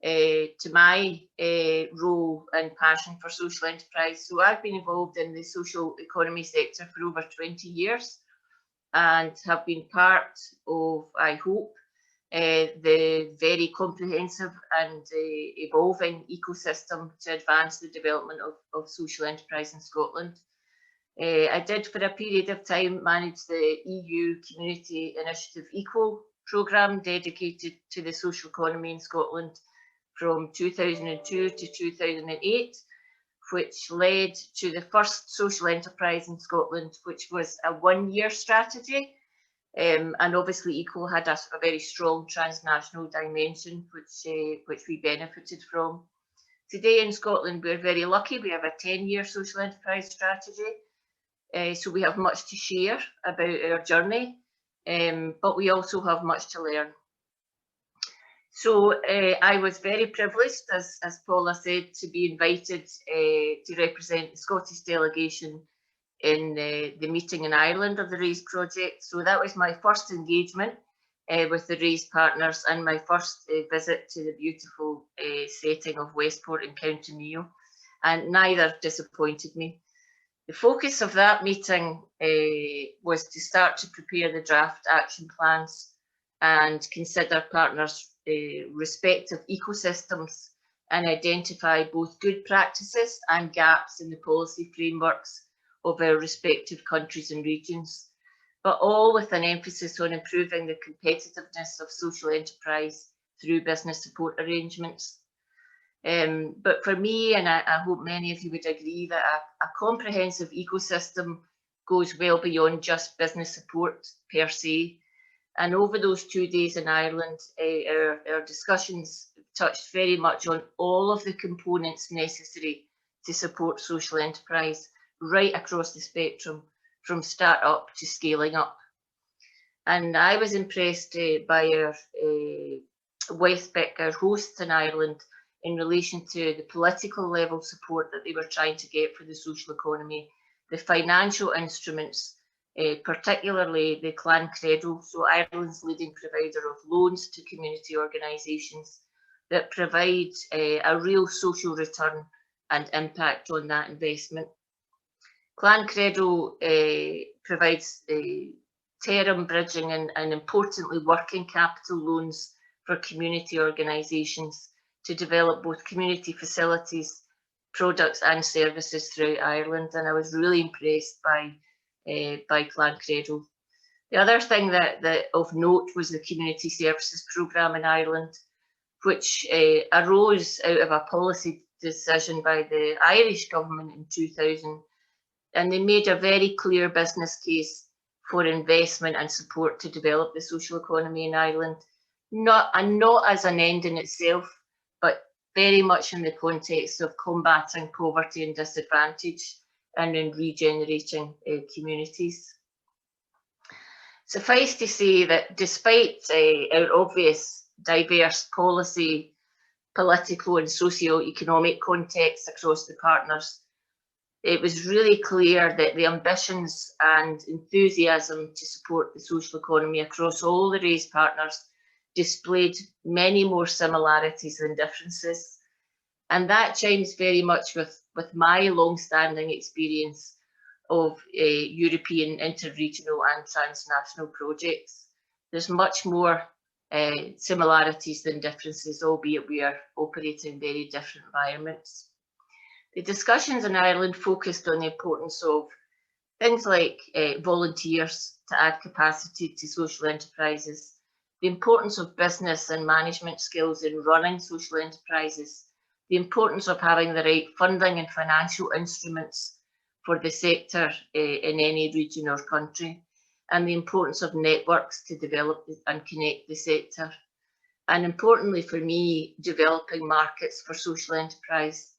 to my role and passion for social enterprise. So I've been involved in the social economy sector for over 20 years and have been part of, I hope, the very comprehensive and evolving ecosystem to advance the development of social enterprise in Scotland. I did for a period of time manage the EU Community Initiative Equal programme dedicated to the social economy in Scotland from 2002 to 2008, which led to the first social enterprise in Scotland, which was a one-year strategy. And obviously Equal had a very strong transnational dimension, which we benefited from. Today in Scotland, we're very lucky. We have a 10-year social enterprise strategy. So we have much to share about our journey, but we also have much to learn. So I was very privileged, as Paula said, to be invited to represent the Scottish delegation in the meeting in Ireland of the RaiSE project. So that was my first engagement with the RaiSE partners and my first visit to the beautiful setting of Westport in County Mayo, and neither disappointed me. The focus of that meeting was to start to prepare the draft action plans and consider partners' respective ecosystems and identify both good practices and gaps in the policy frameworks of our respective countries and regions, but all with an emphasis on improving the competitiveness of social enterprise through business support arrangements. But for me, and I hope many of you would agree, that a comprehensive ecosystem goes well beyond just business support per se. And over those 2 days in Ireland, our discussions touched very much on all of the components necessary to support social enterprise right across the spectrum, from start-up to scaling up. And I was impressed by our Westpic, our hosts in Ireland, in relation to the political level support that they were trying to get for the social economy, the financial instruments, particularly the Clan Credo, so Ireland's leading provider of loans to community organisations that provide a real social return and impact on that investment. Clan Credo provides term bridging and importantly working capital loans for community organisations to develop both community facilities, products and services throughout Ireland, and I was really impressed by Clan Credo. The other thing that of note was the Community Services Programme in Ireland, which arose out of a policy decision by the Irish government in 2000, and they made a very clear business case for investment and support to develop the social economy in Ireland, not as an end in itself, but very much in the context of combating poverty and disadvantage and in regenerating communities. Suffice to say that despite our obvious diverse policy, political and socio-economic contexts across the partners, it was really clear that the ambitions and enthusiasm to support the social economy across all the RaiSE partners displayed many more similarities than differences. And that chimes very much with my long-standing experience of European, interregional and transnational projects. There's much more similarities than differences, albeit we are operating in very different environments. The discussions in Ireland focused on the importance of things like volunteers to add capacity to social enterprises, the importance of business and management skills in running social enterprises, the importance of having the right funding and financial instruments for the sector in any region or country, and the importance of networks to develop and connect the sector. And importantly for me, developing markets for social enterprise,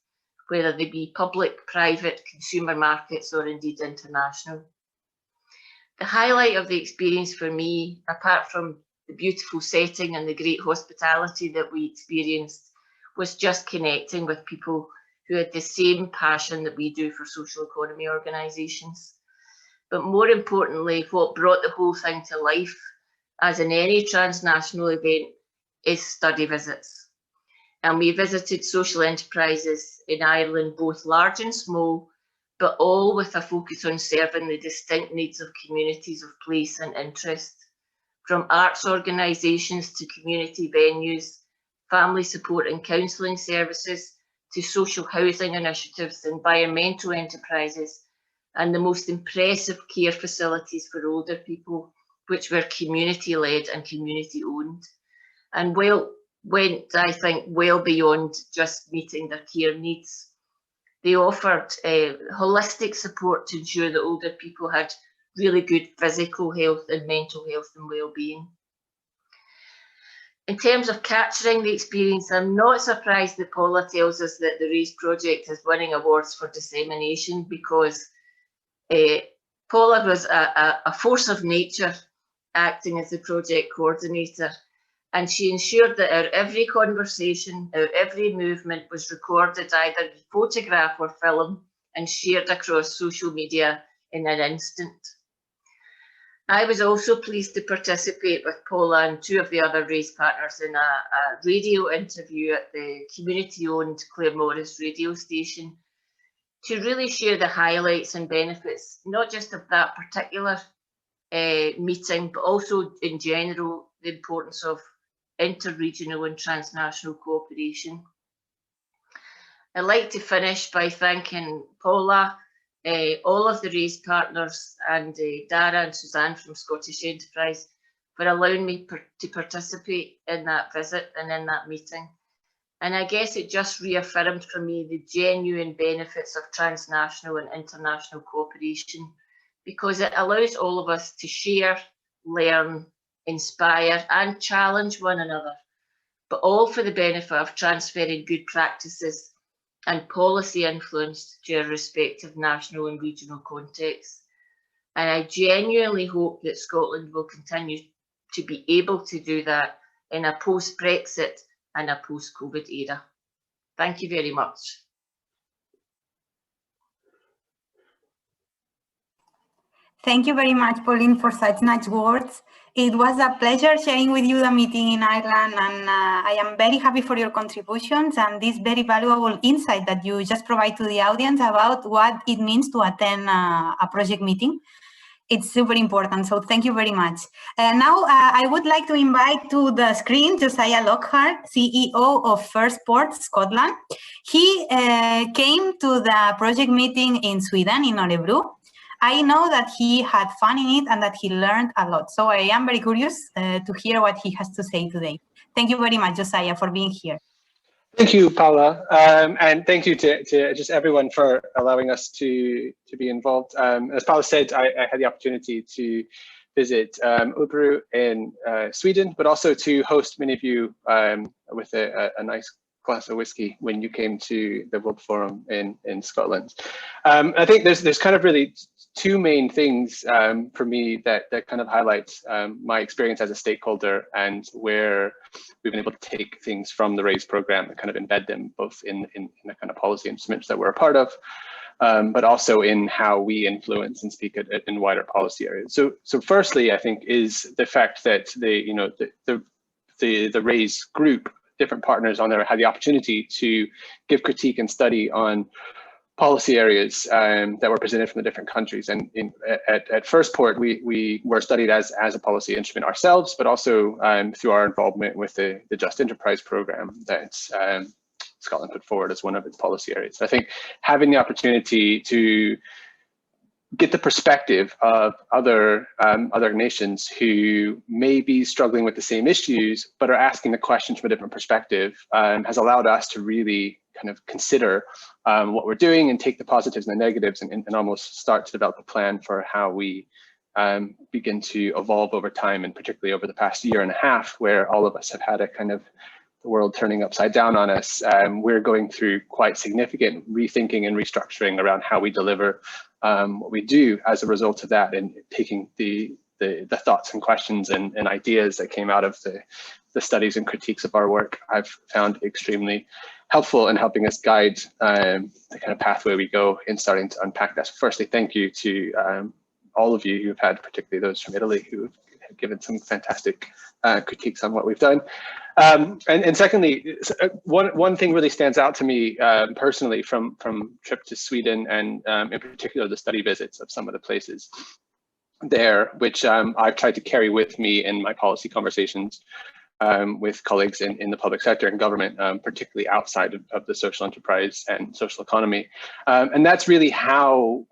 whether they be public, private, consumer markets, or indeed international. The highlight of the experience for me, apart from the beautiful setting and the great hospitality that we experienced, was just connecting with people who had the same passion that we do for social economy organisations. But more importantly, what brought the whole thing to life, as in any transnational event, is study visits. and we visited social enterprises in Ireland, both large and small, but all with a focus on serving the distinct needs of communities of place and interest, from arts organisations to community venues, family support and counselling services, to social housing initiatives, environmental enterprises, and the most impressive care facilities for older people, which were community-led and community-owned, and went, I think, well beyond just meeting their care needs. They offered holistic support to ensure that older people had really good physical health and mental health and well-being. In terms of capturing the experience, I'm not surprised that Paula tells us that the RaiSE project is winning awards for dissemination, because Paula was a force of nature acting as the project coordinator, and she ensured that our every conversation, our every movement was recorded either in photograph or film and shared across social media in an instant. I was also pleased to participate with Paula and two of the other RaiSE partners in a radio interview at the community-owned Claremorris radio station to really share the highlights and benefits, not just of that particular meeting, but also in general, the importance of inter-regional and transnational cooperation. I'd like to finish by thanking Paula, all of the RaiSE partners, and Dara and Suzanne from Scottish Enterprise for allowing me to participate in that visit and in that meeting. And I guess it just reaffirmed for me the genuine benefits of transnational and international cooperation, because it allows all of us to share, learn, inspire and challenge one another, but all for the benefit of transferring good practices and policy influence to our respective national and regional contexts. And I genuinely hope that Scotland will continue to be able to do that in a post-Brexit and a post-COVID era. Thank you very much. Thank you very much, Pauline, for such nice words. It was a pleasure sharing with you the meeting in Ireland, and I am very happy for your contributions and this very valuable insight that you just provide to the audience about what it means to attend a project meeting. It's super important, so thank you very much. Now I would like to invite to the screen Josiah Lockhart, CEO of Firstport, Scotland. He came to the project meeting in Sweden, in Örebro. I know that he had fun in it and that he learned a lot. So I am very curious to hear what he has to say today. Thank you very much, Josiah, for being here. Thank you, Paula, and thank you to just everyone for allowing us to be involved. As Paula said, I had the opportunity to visit Örebro in Sweden, but also to host many of you with a nice glass of whiskey when you came to the World Forum in Scotland. I think there's kind of really two main things for me that kind of highlights my experience as a stakeholder and where we've been able to take things from the RaiSE program and kind of embed them both in the kind of policy instruments that we're a part of, but also in how we influence and speak in wider policy areas. So firstly, I think is the fact that the RaiSE group, different partners on there, had the opportunity to give critique and study on policy areas that were presented from the different countries. And at Firstport, we were studied as a policy instrument ourselves, but also through our involvement with the Just Enterprise program that Scotland put forward as one of its policy areas. So I think having the opportunity to get the perspective of other nations who may be struggling with the same issues, but are asking the questions from a different perspective, has allowed us to really kind of consider what we're doing and take the positives and the negatives and almost start to develop a plan for how we begin to evolve over time, and particularly over the past year and a half, where all of us have had a kind of the world turning upside down on us. We're going through quite significant rethinking and restructuring around how we deliver what we do as a result of that, and taking the thoughts and questions and ideas that came out of the studies and critiques of our work, I've found extremely helpful in helping us guide the kind of pathway we go in starting to unpack that. So firstly, thank you to all of you who've had, particularly those from Italy, who given some fantastic critiques on what we've done. And secondly, one thing really stands out to me personally from trip to Sweden, and in particular the study visits of some of the places there, which I've tried to carry with me in my policy conversations with colleagues in the public sector and government, particularly outside of the social enterprise and social economy. And that's really how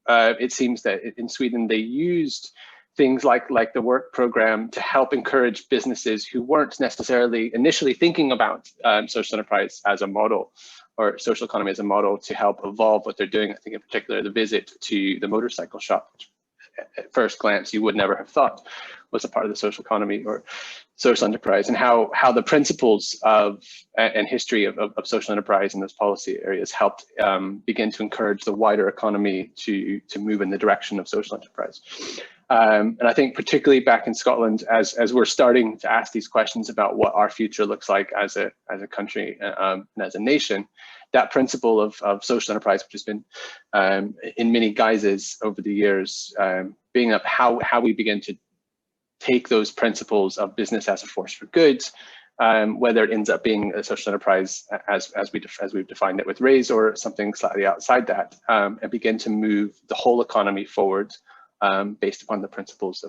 it seems that in Sweden they used things like the work program to help encourage businesses who weren't necessarily initially thinking about social enterprise as a model or social economy as a model to help evolve what they're doing. I think in particular the visit to the motorcycle shop, which at first glance you would never have thought was a part of the social economy or social enterprise, and how the principles of and history of social enterprise in those policy areas helped begin to encourage the wider economy to move in the direction of social enterprise. And I think particularly back in Scotland, as we're starting to ask these questions about what our future looks like as a country and as a nation, that principle of social enterprise, which has been in many guises over the years, being up how we begin to take those principles of business as a force for good, whether it ends up being a social enterprise as we've defined it with RaiSE or something slightly outside that, and begin to move the whole economy forward based upon the principles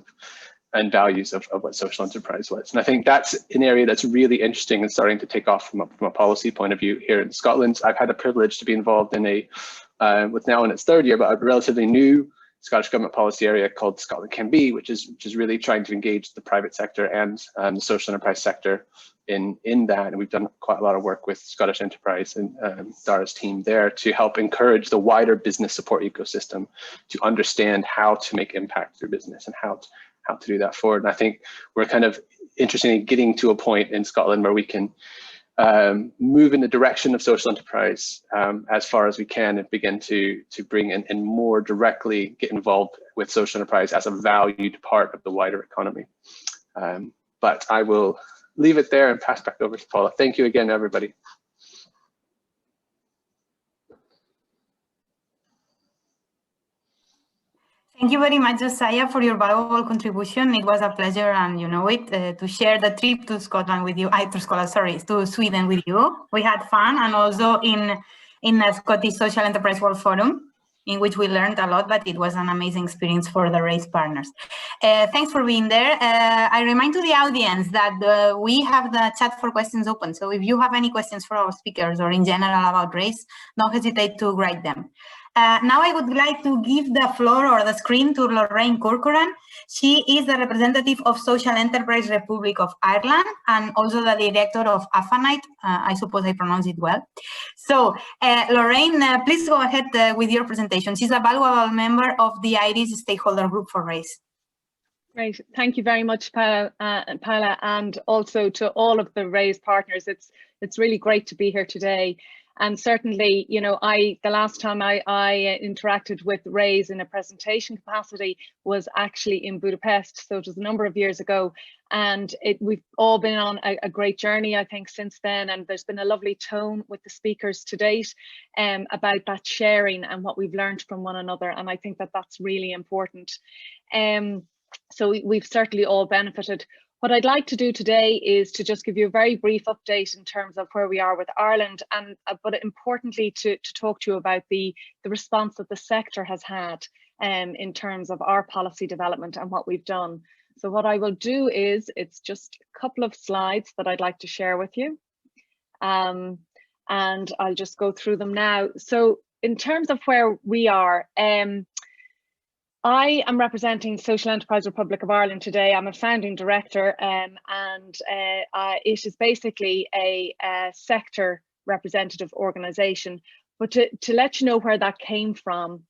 and values of what social enterprise was. And I think that's an area that's really interesting and starting to take off from a policy point of view here in Scotland. I've had the privilege to be involved in with now in its third year, but a relatively new Scottish Government policy area called Scotland Can Be, which is really trying to engage the private sector and the social enterprise sector in that. And we've done quite a lot of work with Scottish Enterprise and Dara's team there to help encourage the wider business support ecosystem to understand how to make impact through business and how to do that forward. And I think we're kind of interested in getting to a point in Scotland where we can move in the direction of social enterprise as far as we can, and begin to bring in and more directly get involved with social enterprise as a valued part of the wider economy. But I will leave it there and pass back over to Paula. Thank you again, everybody. Thank you very much, Josiah, for your valuable contribution. It was a pleasure, and you know it, to share the trip to Scotland with you. To Sweden with you. We had fun, and also in the Scottish Social Enterprise World Forum, in which we learned a lot, but it was an amazing experience for the RaiSE partners. Thanks for being there. I remind to the audience that we have the chat for questions open. So if you have any questions for our speakers or in general about RaiSE, don't hesitate to write them. Now I would like to give the floor or the screen to Lorraine Corcoran. She is the representative of Social Enterprise Republic of Ireland and also the director of AFANITE. I suppose I pronounced it well. So Lorraine, please go ahead with your presentation. She's a valuable member of the Irish stakeholder group for RaiSE. Great, thank you very much, Paula, and also to all of the RaiSE partners. It's really great to be here today. And certainly, you know, the last time I interacted with RaiSE in a presentation capacity was actually in Budapest. So it was a number of years ago, and we've all been on a great journey, I think, since then. And there's been a lovely tone with the speakers to date about that sharing and what we've learned from one another. And I think that that's really important. So we've certainly all benefited. What I'd like to do today is to just give you a very brief update in terms of where we are with Ireland, and but importantly to talk to you about the response that the sector has had in terms of our policy development and what we've done. So what I will do is, it's just a couple of slides that I'd like to share with you, and I'll just go through them now. So in terms of where we are, I am representing Social Enterprise Republic of Ireland today. I'm a founding director, and it is basically a sector representative organisation. But to let you know where that came from,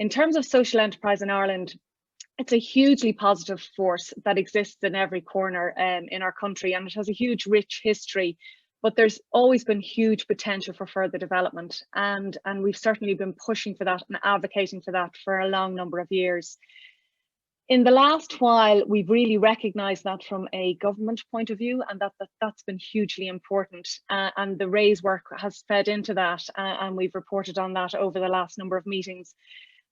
in terms of social enterprise in Ireland, it's a hugely positive force that exists in every corner in our country, and it has a huge, rich history. But there's always been huge potential for further development, and we've certainly been pushing for that and advocating for that for a long number of years. In the last while, we've really recognised that from a government point of view, and that's been hugely important. And the RaiSE work has fed into that, and we've reported on that over the last number of meetings.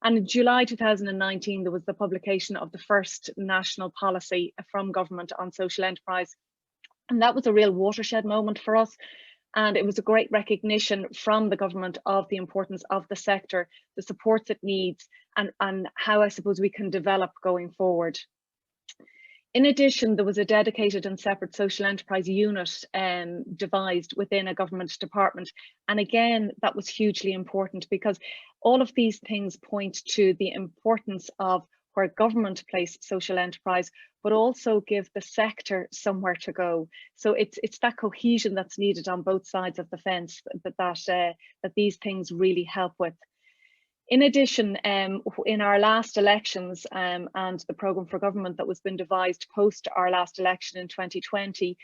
And in July 2019, there was the publication of the first national policy from government on social enterprise. And that was a real watershed moment for us. And it was a great recognition from the government of the importance of the sector, the supports it needs, and how I suppose we can develop going forward. In addition, there was a dedicated and separate social enterprise unit devised within a government department. And again, that was hugely important because all of these things point to the importance of where government place social enterprise, but also give the sector somewhere to go. So it's that cohesion that's needed on both sides of the fence that these things really help with. In addition, in our last elections and the programme for government that was been devised post our last election in 2020,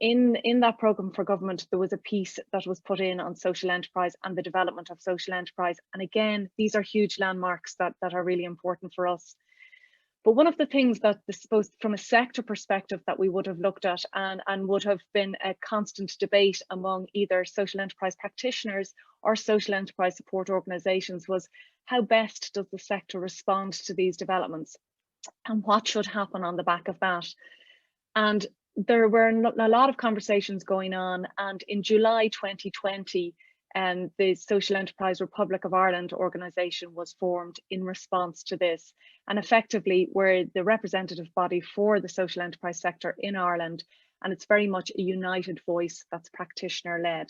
in that programme for government, there was a piece that was put in on social enterprise and the development of social enterprise. And again, these are huge landmarks that are really important for us. But one of the things that I suppose from a sector perspective that we would have looked at and would have been a constant debate among either social enterprise practitioners or social enterprise support organisations was how best does the sector respond to these developments and what should happen on the back of that. And there were a lot of conversations going on, and in July 2020, the Social Enterprise Republic of Ireland organisation was formed in response to this, and effectively we're the representative body for the social enterprise sector in Ireland, and it's very much a united voice that's practitioner led.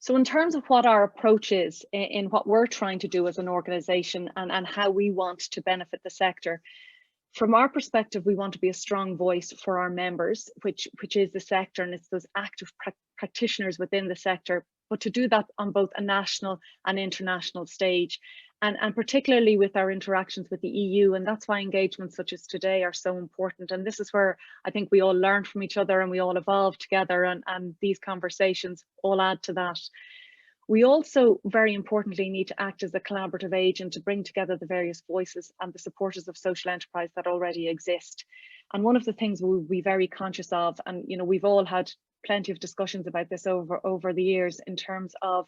So in terms of what our approach is in what we're trying to do as an organisation and how we want to benefit the sector, from our perspective, we want to be a strong voice for our members, which is the sector, and it's those active practitioners within the sector, but to do that on both a national and international stage, and particularly with our interactions with the EU. And that's why engagements such as today are so important. And this is where I think we all learn from each other and we all evolve together, and these conversations all add to that. We also, very importantly, need to act as a collaborative agent to bring together the various voices and the supporters of social enterprise that already exist. And one of the things we'll be very conscious of, and we've all had plenty of discussions about this over the years in terms of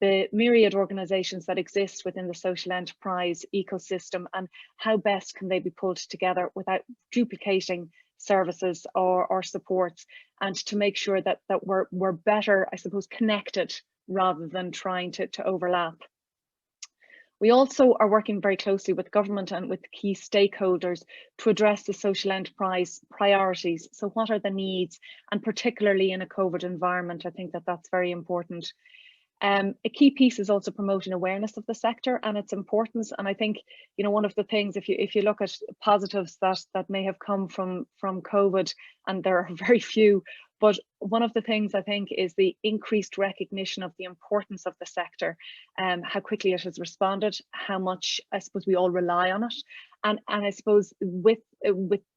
the myriad organisations that exist within the social enterprise ecosystem and how best can they be pulled together without duplicating services or supports, and to make sure that we're better, I suppose, connected rather than trying to overlap. We also are working very closely with government and with key stakeholders to address the social enterprise priorities. So what are the needs, and particularly in a COVID environment, I think that's very important. A key piece is also promoting awareness of the sector and its importance. And I think, one of the things, if you look at positives that may have come from COVID, and there are very few, but one of the things I think is the increased recognition of the importance of the sector, how quickly it has responded, how much I suppose we all rely on it. And I suppose with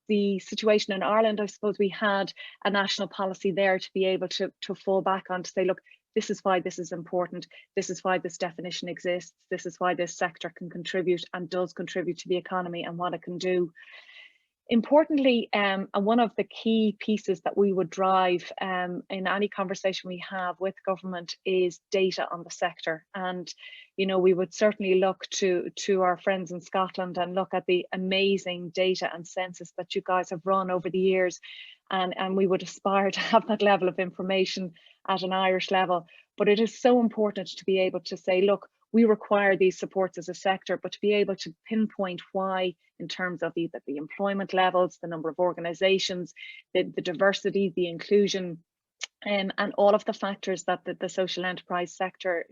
the situation in Ireland, I suppose we had a national policy there to be able to fall back on, to say, look, this is why this is important. This is why this definition exists. This is why this sector can contribute and does contribute to the economy and what it can do. Importantly, and one of the key pieces that we would drive in any conversation we have with government is data on the sector. And, we would certainly look to our friends in Scotland and look at the amazing data and census that you guys have run over the years. And we would aspire to have that level of information at an Irish level. But it is so important to be able to say, look, we require these supports as a sector, but to be able to pinpoint why in terms of either the employment levels, the number of organisations, the diversity, the inclusion, and all of the factors that the social enterprise sector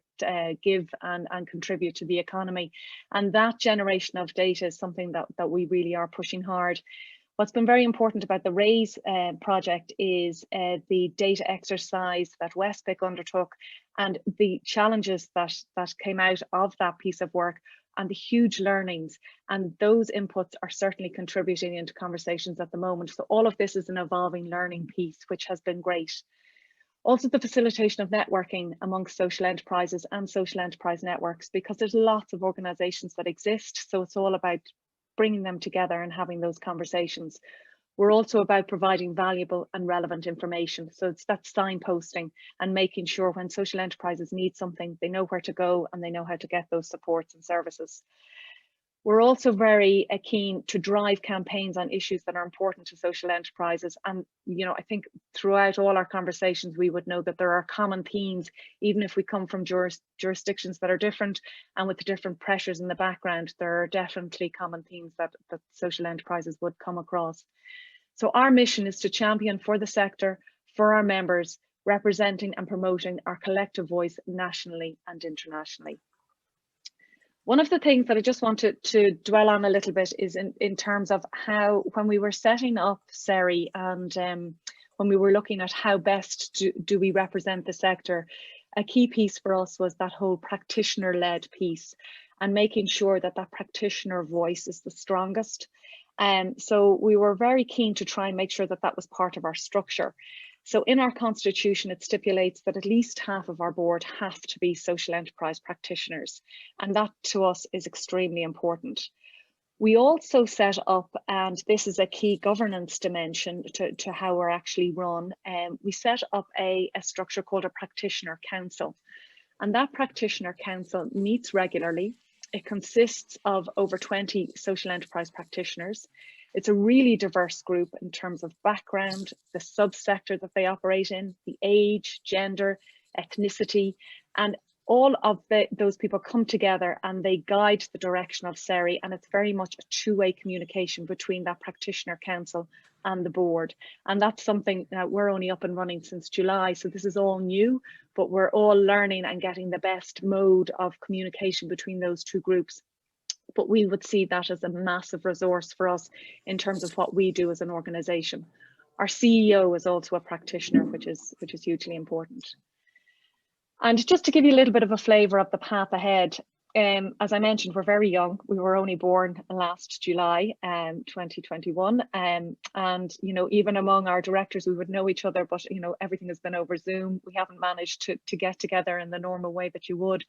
give and contribute to the economy. And that generation of data is something that we really are pushing hard. What's been very important about the RaiSE project is the data exercise that Westpic undertook and the challenges that came out of that piece of work and the huge learnings. And those inputs are certainly contributing into conversations at the moment. So all of this is an evolving learning piece, which has been great. Also the facilitation of networking amongst social enterprises and social enterprise networks, because there's lots of organisations that exist. So it's all about bringing them together and having those conversations. We're also about providing valuable and relevant information. So it's that signposting and making sure when social enterprises need something, they know where to go and they know how to get those supports and services. We're also very keen to drive campaigns on issues that are important to social enterprises. And, you know, I think throughout all our conversations, we would know that there are common themes, even if we come from jurisdictions that are different and with the different pressures in the background, there are definitely common themes that social enterprises would come across. So our mission is to champion for the sector, for our members, representing and promoting our collective voice nationally and internationally. One of the things that I just wanted to dwell on a little bit is in terms of how, when we were setting up SERI and when we were looking at how best do we represent the sector, a key piece for us was that whole practitioner-led piece and making sure that that practitioner voice is the strongest. So we were very keen to try and make sure that that was part of our structure. So in our constitution, it stipulates that at least half of our board have to be social enterprise practitioners. And that to us is extremely important. We also set up, and this is a key governance dimension to how we're actually run, we set up a structure called a Practitioner Council. And that Practitioner Council meets regularly. It consists of over 20 social enterprise practitioners. It's a really diverse group in terms of background, the subsector that they operate in, the age, gender, ethnicity, and all of those people come together and they guide the direction of SERI, and it's very much a two-way communication between that Practitioner Council and the board. And that's something that we're only up and running since July, so this is all new, but we're all learning and getting the best mode of communication between those two groups. But we would see that as a massive resource for us in terms of what we do as an organisation. Our CEO is also a practitioner, which is hugely important. And just to give you a little bit of a flavour of the path ahead, as I mentioned, we're very young. We were only born last July, 2021, and you know, even among our directors, we would know each other, but you know, everything has been over Zoom. We haven't managed to get together in the normal way that you would.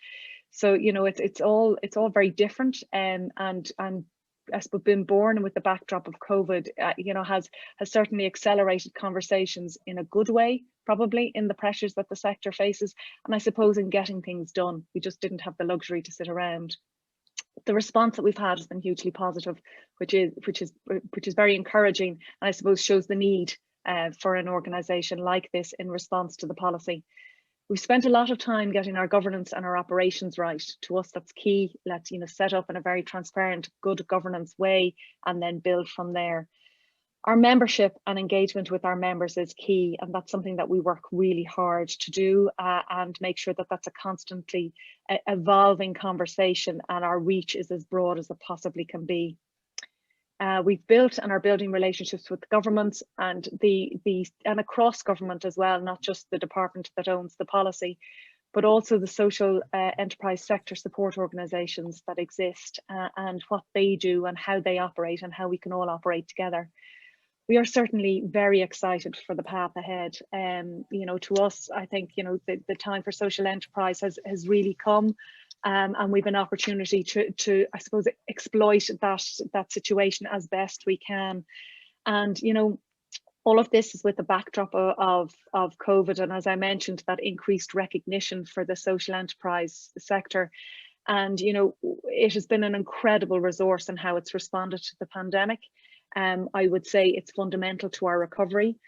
So you know, it's all very different, and as we've been born with the backdrop of COVID, you know, has certainly accelerated conversations in a good way, probably in the pressures that the sector faces, and I suppose in getting things done. We just didn't have the luxury to sit around. The response that we've had has been hugely positive, which is very encouraging, and I suppose shows the need for an organisation like this in response to the policy. We've spent a lot of time getting our governance and our operations right. To us, that's key. Let's, you know, set up in a very transparent, good governance way and then build from there. Our membership and engagement with our members is key, and that's something that we work really hard to do and make sure that that's a constantly evolving conversation and our reach is as broad as it possibly can be. We've built and are building relationships with governments and and across government as well, not just the department that owns the policy, but also the social enterprise sector support organisations that exist and what they do and how they operate and how we can all operate together. We are certainly very excited for the path ahead. You know, to us, I think, you know, the time for social enterprise has really come. And we've an opportunity to I suppose exploit that situation as best we can. And you know, all of this is with the backdrop of COVID, and as I mentioned, that increased recognition for the social enterprise sector. And you know, it has been an incredible resource in how it's responded to the pandemic. I would say it's fundamental to our recovery.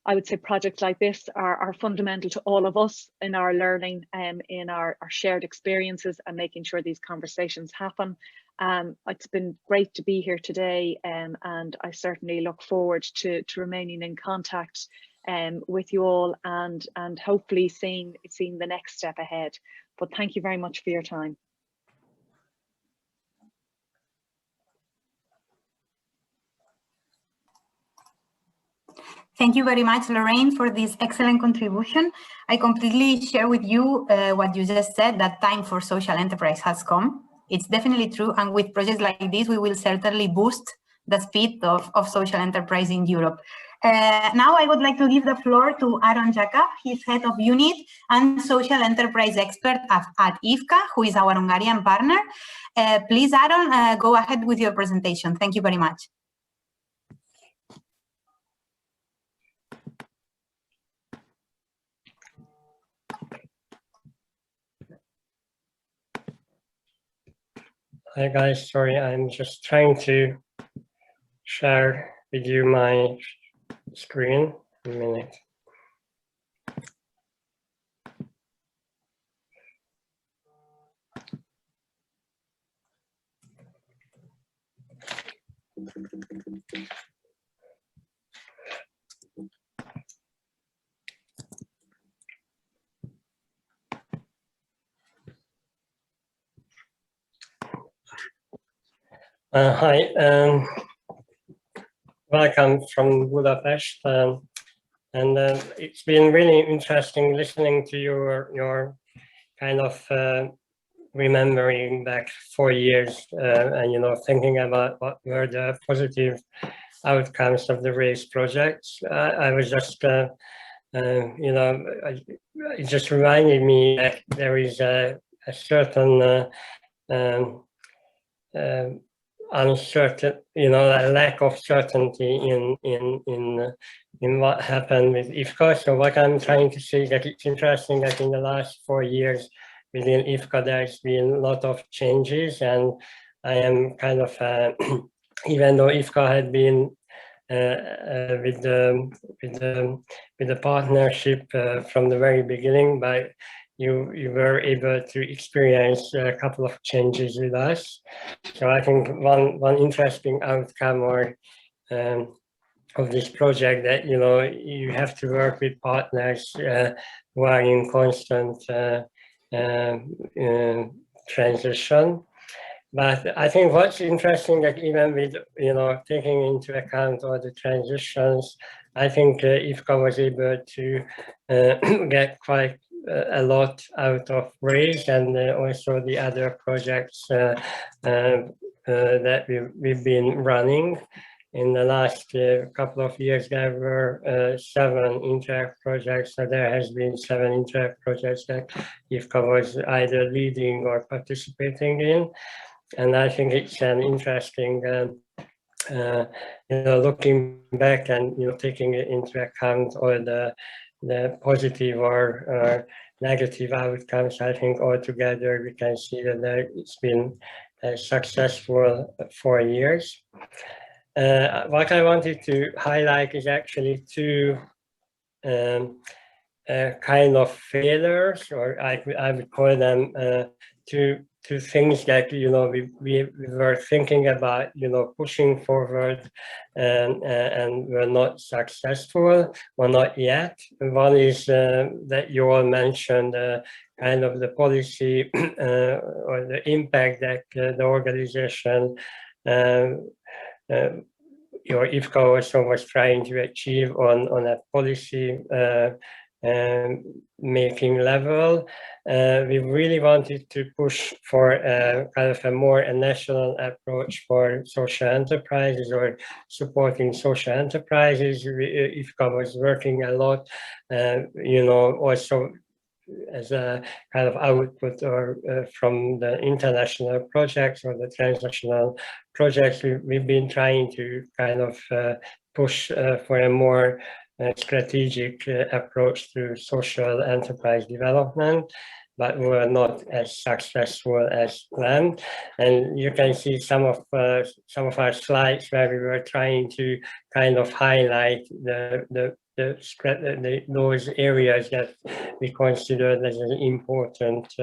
I would say projects like this are fundamental to all of us in our learning, in our shared experiences and making sure these conversations happen. It's been great to be here today, and I certainly look forward to remaining in contact with you all and hopefully seeing the next step ahead. But thank you very much for your time. Thank you very much, Lorraine, for this excellent contribution. I completely share with you what you just said, that time for social enterprise has come. It's definitely true. And with projects like this, we will certainly boost the speed of social enterprise in Europe. Now I would like to give the floor to Áron Jakab. He's head of unit and social enterprise expert at IFKA, who is our Hungarian partner. Please, Áron, go ahead with your presentation. Thank you very much. Hi guys, sorry, I'm just trying to share with you my screen. A minute. Hi, welcome from Budapest, and it's been really interesting listening to your kind of remembering back 4 years and thinking about what were the positive outcomes of the RaiSE projects. I was just it just reminded me that there is a certain uncertain, a lack of certainty in what happened with IFKA. So what I'm trying to say is that it's interesting that in the last 4 years within IFKA there's been a lot of changes, and I am kind of even though IFKA had been with the partnership from the very beginning, but you were able to experience a couple of changes with us. So I think one interesting outcome of this project that you have to work with partners who are in constant transition. But I think what's interesting that even with taking into account all the transitions, I think IFKA was able to get quite a lot out of RaiSE and also the other projects that we've been running. In the last couple of years, there were 7 Interreg projects, so there has been 7 Interreg projects that IFKA was either leading or participating in. And I think it's an interesting, looking back and taking into account all the positive or negative outcomes. I think altogether we can see that it's been a successful 4 years. What I wanted to highlight is actually 2 kind of failures, or I would call them two things that we were thinking about pushing forward and were not successful, or not yet. One is that you all mentioned kind of the policy or the impact that the organization your IFKA also was trying to achieve on a policy making level. We really wanted to push for kind of a more national approach for social enterprises or supporting social enterprises. IFKA was working a lot, also as a kind of output or from the international projects or the transnational projects. We've been trying to kind of push for a more strategic approach to social enterprise development, but we were not as successful as planned. And you can see some of our slides where we were trying to kind of highlight those areas that we considered as an important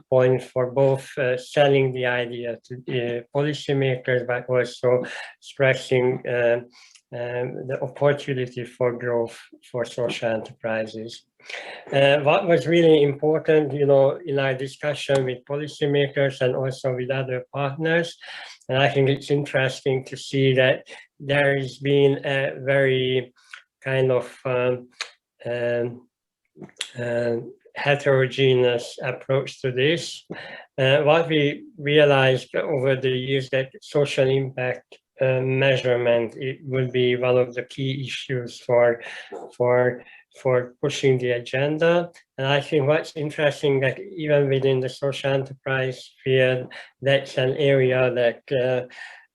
point for both selling the idea to policymakers, but also stressing the opportunity for growth for social enterprises. What was really important, in our discussion with policymakers and also with other partners, and I think it's interesting to see that there has been a very kind of heterogeneous approach to this. What we realized over the years that social impact measurement, it will be one of the key issues for pushing the agenda. And I think what's interesting that even within the social enterprise field, that's an area that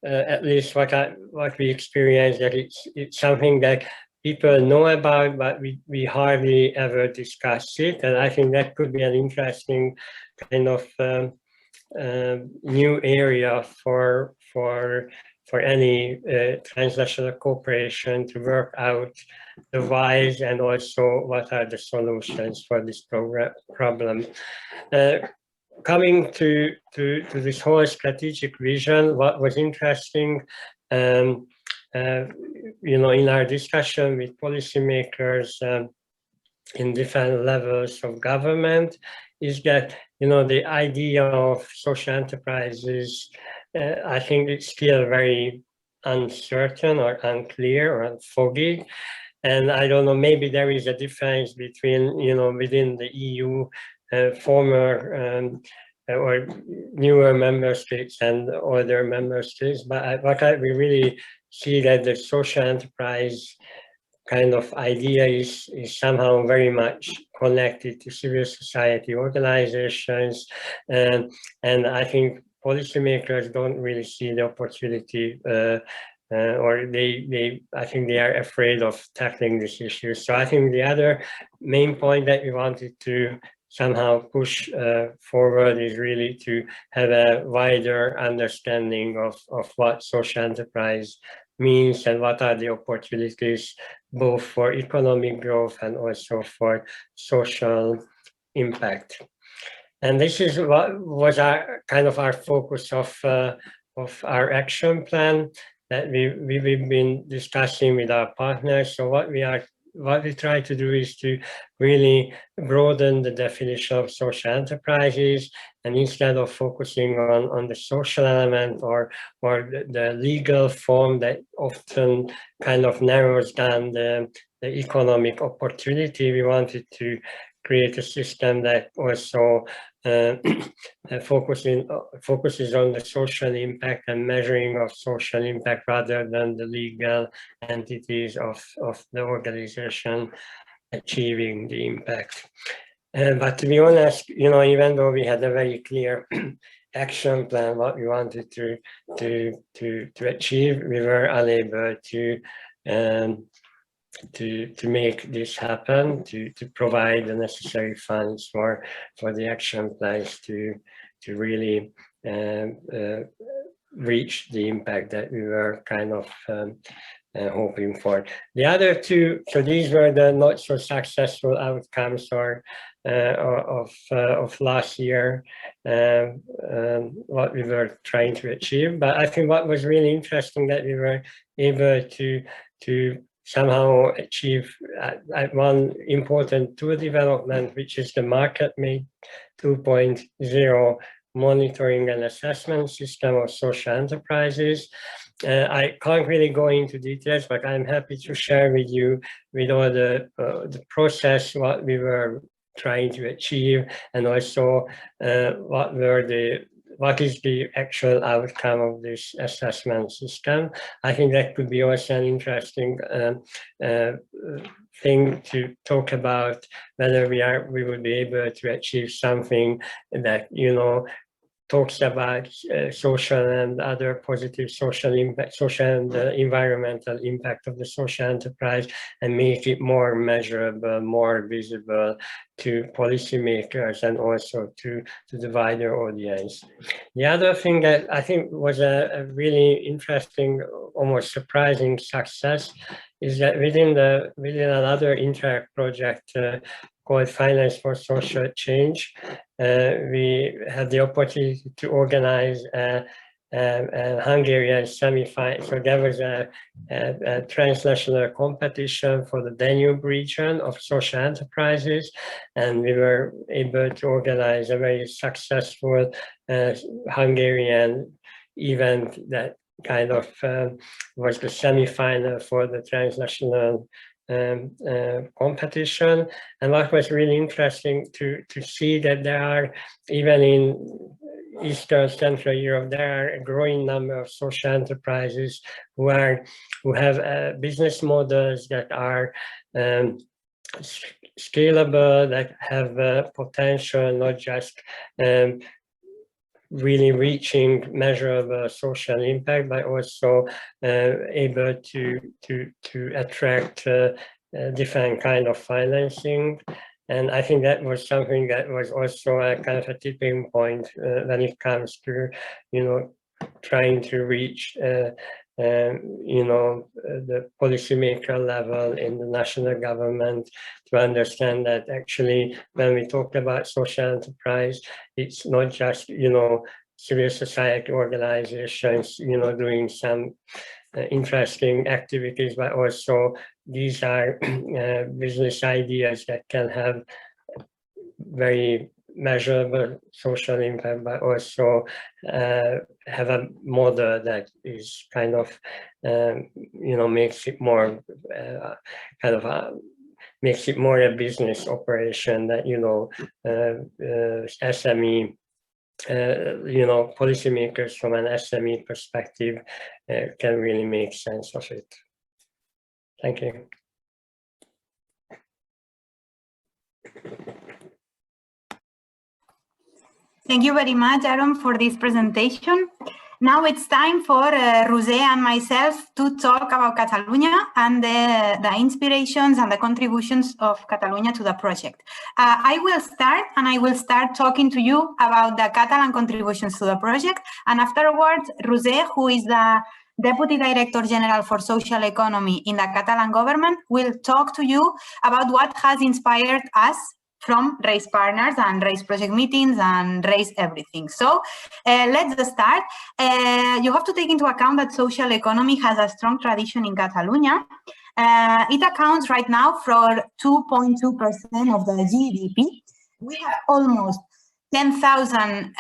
at least what we experience, that it's something that people know about, but we hardly ever discuss it. And I think that could be an interesting kind of new area for any transnational cooperation to work out the whys and also what are the solutions for this problem. Coming to this whole strategic vision, what was interesting, you know, in our discussion with policymakers in different levels of government, is that, you know, the idea of social enterprises, I think it's still very uncertain or unclear or foggy. And I don't know, maybe there is a difference between, you know, within the EU, former or newer member states and other member states. But we really see that the social enterprise kind of idea is somehow very much connected to civil society organizations, and I think policymakers don't really see the opportunity, or I think they are afraid of tackling this issue. So I think the other main point that we wanted to somehow push forward is really to have a wider understanding of what social enterprise means and what are the opportunities both for economic growth and also for social impact. And this is what was our kind of our focus of our action plan that we've been discussing with our partners. So what we try to do is to really broaden the definition of social enterprises, and instead of focusing on the social element or the legal form that often kind of narrows down the economic opportunity, we wanted to create a system that also focuses on the social impact and measuring of social impact rather than the legal entities of the organization achieving the impact. But to be honest, you know, even though we had a very clear action plan, what we wanted to achieve, we were unable to make this happen, to provide the necessary funds for the action plans to really reach the impact that we were kind of hoping for. The other two, so these were the not so successful outcomes of last year, what we were trying to achieve. But I think what was really interesting that we were able to somehow achieve one important tool development, which is the MarketMate 2.0 monitoring and assessment system of social enterprises. I can't really go into details, but I'm happy to share with you with all the process, what we were trying to achieve, and also what is the actual outcome of this assessment system. I think that could be also an interesting thing to talk about, whether we would be able to achieve something that, you know, talks about social and other positive social impact, social and environmental impact of the social enterprise, and make it more measurable, more visible to policymakers and also to the wider audience. The other thing that I think was a really interesting, almost surprising success is that within another Interreg project called Finance for Social Change, we had the opportunity to organize a Hungarian semi-final. So there was a transnational competition for the Danube region of social enterprises, and we were able to organize a very successful Hungarian event that kind of was the semi-final for the transnational competition. And what was really interesting to see that there are, even in Eastern Central Europe, there are a growing number of social enterprises who have business models that are scalable, that have potential, not just really reaching measurable social impact, but also able to attract different kind of financing. And I think that was something that was also a kind of a tipping point when it comes to, trying to reach, the policymaker level in the national government to understand that actually when we talk about social enterprise, it's not just, civil society organizations, doing some interesting activities, but also these are business ideas that can have very measurable social impact, but also have a model that is kind of, makes it more makes it more a business operation that, SME, policymakers from an SME perspective can really make sense of it. Thank you. Thank you very much, Áron, for this presentation. Now it's time for José and myself to talk about Catalonia and the inspirations and the contributions of Catalonia to the project. I will start talking to you about the Catalan contributions to the project, and afterwards, José, who is the Deputy Director-General for Social Economy in the Catalan government, will talk to you about what has inspired us from RaiSE partners and RaiSE project meetings and RaiSE everything. So let's start. You have to take into account that social economy has a strong tradition in Catalonia. It accounts right now for 2.2% of the GDP. We have almost 10,000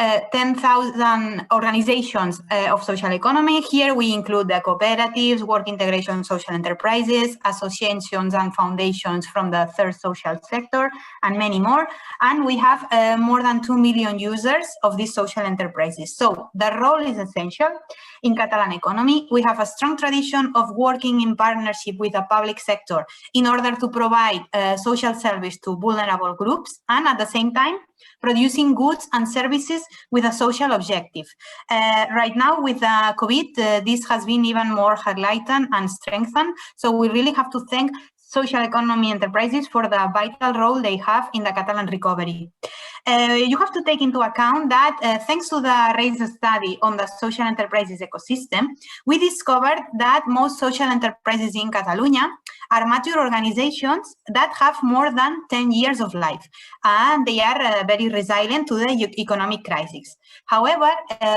organizations of social economy. Here we include the cooperatives, work integration social enterprises, associations and foundations from the third social sector, and many more. And we have more than 2 million users of these social enterprises. So the role is essential in Catalan economy. We have a strong tradition of working in partnership with the public sector in order to provide social service to vulnerable groups, and at the same time, producing goods and services with a social objective. Right now with COVID, this has been even more highlighted and strengthened. So we really have to thank social economy enterprises for the vital role they have in the Catalan recovery. You have to take into account that thanks to the RaiSE study on the social enterprises ecosystem, we discovered that most social enterprises in Catalonia are mature organizations that have more than 10 years of life, and they are very resilient to the economic crisis. However,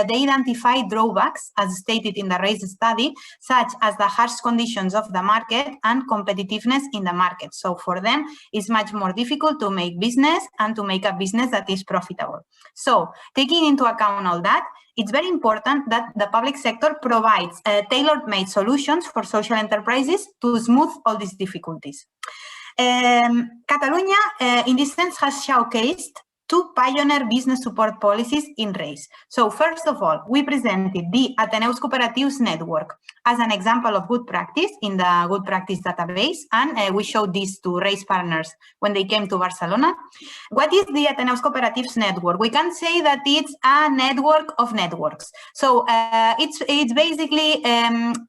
they identify drawbacks, as stated in the RaiSE study, such as the harsh conditions of the market and competitiveness in the market. So for them, it's much more difficult to make business and to make a business that is profitable. So taking into account all that, it's very important that the public sector provides tailor-made solutions for social enterprises to smooth all these difficulties. Catalonia, in this sense, has showcased two pioneer business support policies in RaiSE. So first of all, we presented the Ateneus Cooperatius Network as an example of good practice in the good practice database, and we showed this to RaiSE partners when they came to Barcelona. What is the Ateneus Cooperatius Network? We can say that it's a network of networks. So it's basically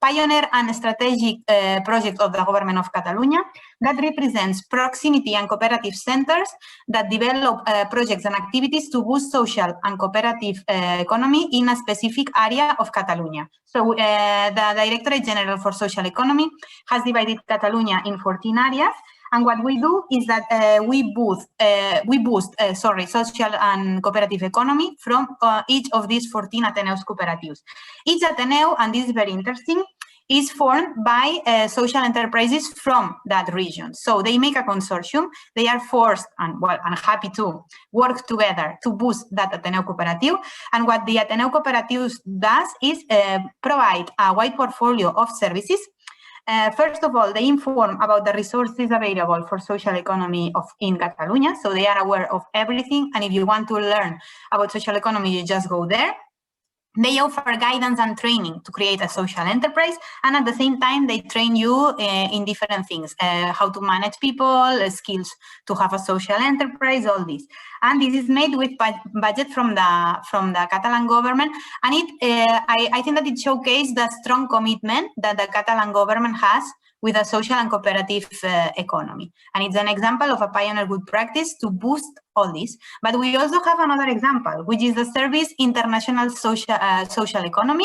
pioneer and strategic project of the government of Catalonia that represents proximity and cooperative centers that develop projects and activities to boost social and cooperative economy in a specific area of Catalonia. So the Directorate-General for Social Economy has divided Catalonia in 14 areas. And what we do is that we boost social and cooperative economy from each of these 14 Ateneus Cooperatives. Each Ateneo, and this is very interesting, is formed by social enterprises from that region. So they make a consortium. They are forced and happy to work together to boost that Ateneo Cooperative. And what the Ateneo Cooperative does is provide a wide portfolio of services. First of all, they inform about the resources available for social economy in Catalonia. So they are aware of everything. And if you want to learn about social economy, you just go there. They offer guidance and training to create a social enterprise, and at the same time, they train you in different things, how to manage people, skills to have a social enterprise, all this. And this is made with budget from the Catalan government, and I think that it showcases the strong commitment that the Catalan government has with a social and cooperative economy. And it's an example of a pioneer good practice to boost all this. But we also have another example, which is the service International Social Economy,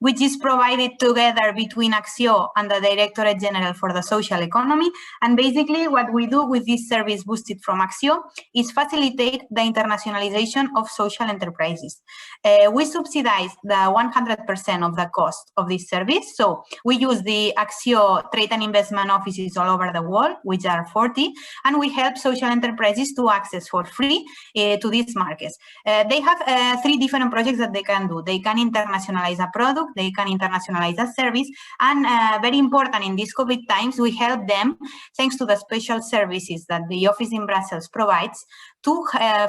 which is provided together between ACCIÓ and the Directorate-General for the Social Economy. And basically what we do with this service boosted from ACCIÓ is facilitate the internationalization of social enterprises. We subsidize the 100% of the cost of this service. So we use the ACCIÓ trade and investment offices all over the world, which are 40, and we help social enterprises to access for free to these markets. They have 3 different projects that they can do. They can internationalize a product, they can internationalize a service, and very important in these COVID times, we help them, thanks to the special services that the office in Brussels provides, to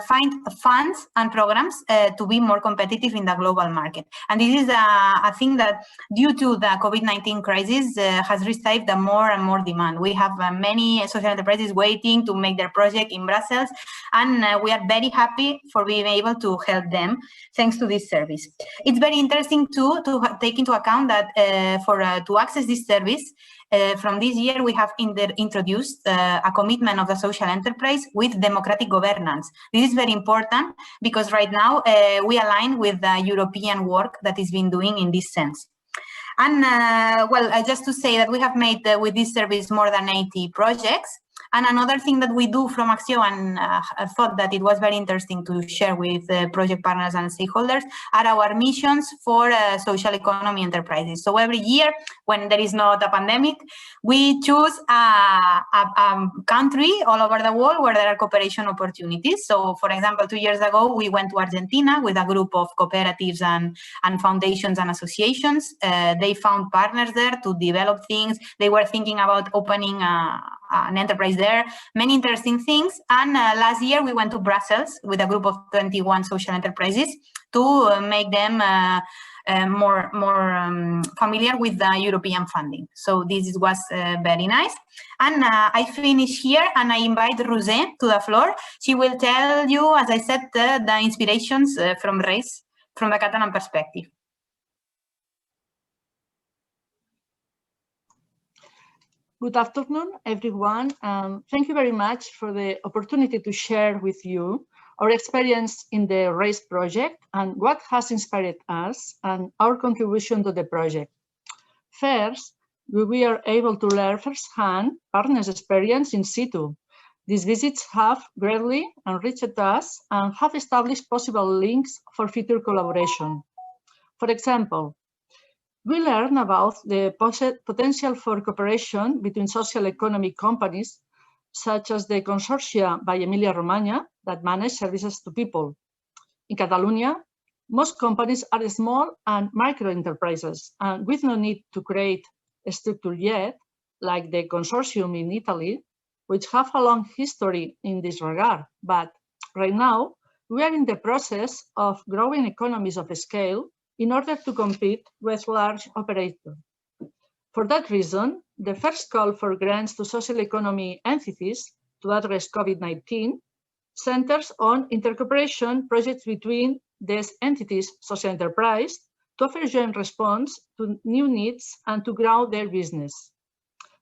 find funds and programs to be more competitive in the global market. And this is a thing that, due to the COVID-19 crisis, has received more and more demand. We have many social enterprises waiting to make their project in Brussels, and we are very happy for being able to help them thanks to this service. It's very interesting too to take into account that to access this service, from this year, we have introduced a commitment of the social enterprise with democratic governance. This is very important because right now we align with the European work that is being doing in this sense. And just to say that we have made with this service more than 80 projects. And another thing that we do from ACCIÓ, and I thought that it was very interesting to share with project partners and stakeholders, are our missions for social economy enterprises. So every year, when there is not a pandemic, we choose a country all over the world where there are cooperation opportunities. So, for example, 2 years ago, we went to Argentina with a group of cooperatives and foundations and associations. They found partners there to develop things. They were thinking about opening an enterprise there, many interesting things. And last year we went to Brussels with a group of 21 social enterprises to make them more familiar with the European funding. So this was very nice. And I finish here and I invite Rosé to the floor. She will tell you, as I said, the inspirations from RaiSE, from the Catalan perspective. Good afternoon, everyone. Thank you very much for the opportunity to share with you our experience in the RaiSE project and what has inspired us and our contribution to the project. First, we are able to learn firsthand partners' experience in situ. These visits have greatly enriched us and have established possible links for future collaboration. For example, we learn about the potential for cooperation between social economy companies, such as the consortia by Emilia-Romagna that manage services to people. In Catalonia, most companies are small and micro enterprises, and with no need to create a structure yet, like the consortium in Italy, which have a long history in this regard. But right now, we are in the process of growing economies of scale in order to compete with large operators. For that reason, the first call for grants to social economy entities to address COVID-19 centers on intercooperation projects between these entities' social enterprise to offer joint response to new needs and to grow their business.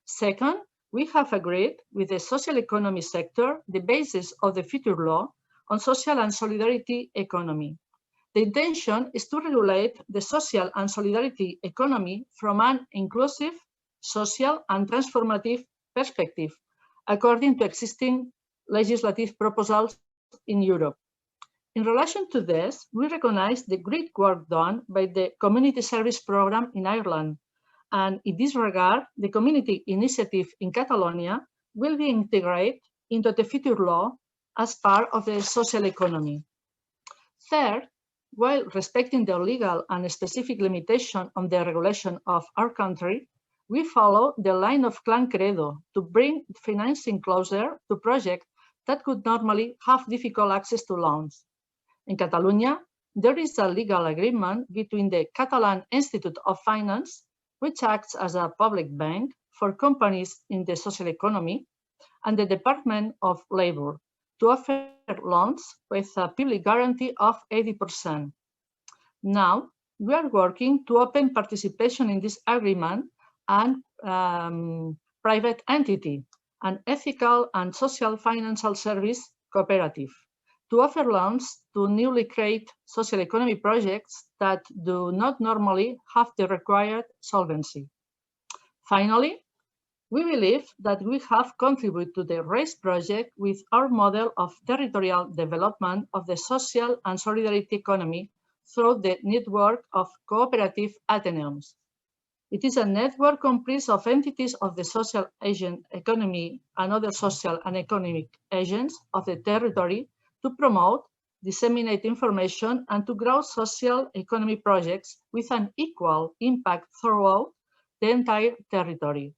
Second, we have agreed with the social economy sector the basis of the future law on social and solidarity economy. The intention is to regulate the social and solidarity economy from an inclusive, social, and transformative perspective, according to existing legislative proposals in Europe. In relation to this, we recognize the great work done by the Community Service Programme in Ireland, and in this regard, the community initiative in Catalonia will be integrated into the future law as part of the social economy. Third, while respecting the legal and specific limitation on the regulation of our country, we follow the line of Clan Credo to bring financing closer to projects that could normally have difficult access to loans. In Catalonia, there is a legal agreement between the Catalan Institute of Finance, which acts as a public bank for companies in the social economy, and the Department of Labor to offer loans with a public guarantee of 80%. Now, we are working to open participation in this agreement and private entity, an ethical and social financial service cooperative, to offer loans to newly created social economy projects that do not normally have the required solvency. Finally, we believe that we have contributed to the RaiSE project with our model of territorial development of the social and solidarity economy through the network of cooperative ateneums. It is a network comprised of entities of the social agent economy and other social and economic agents of the territory to promote, disseminate information, and to grow social economy projects with an equal impact throughout the entire territory.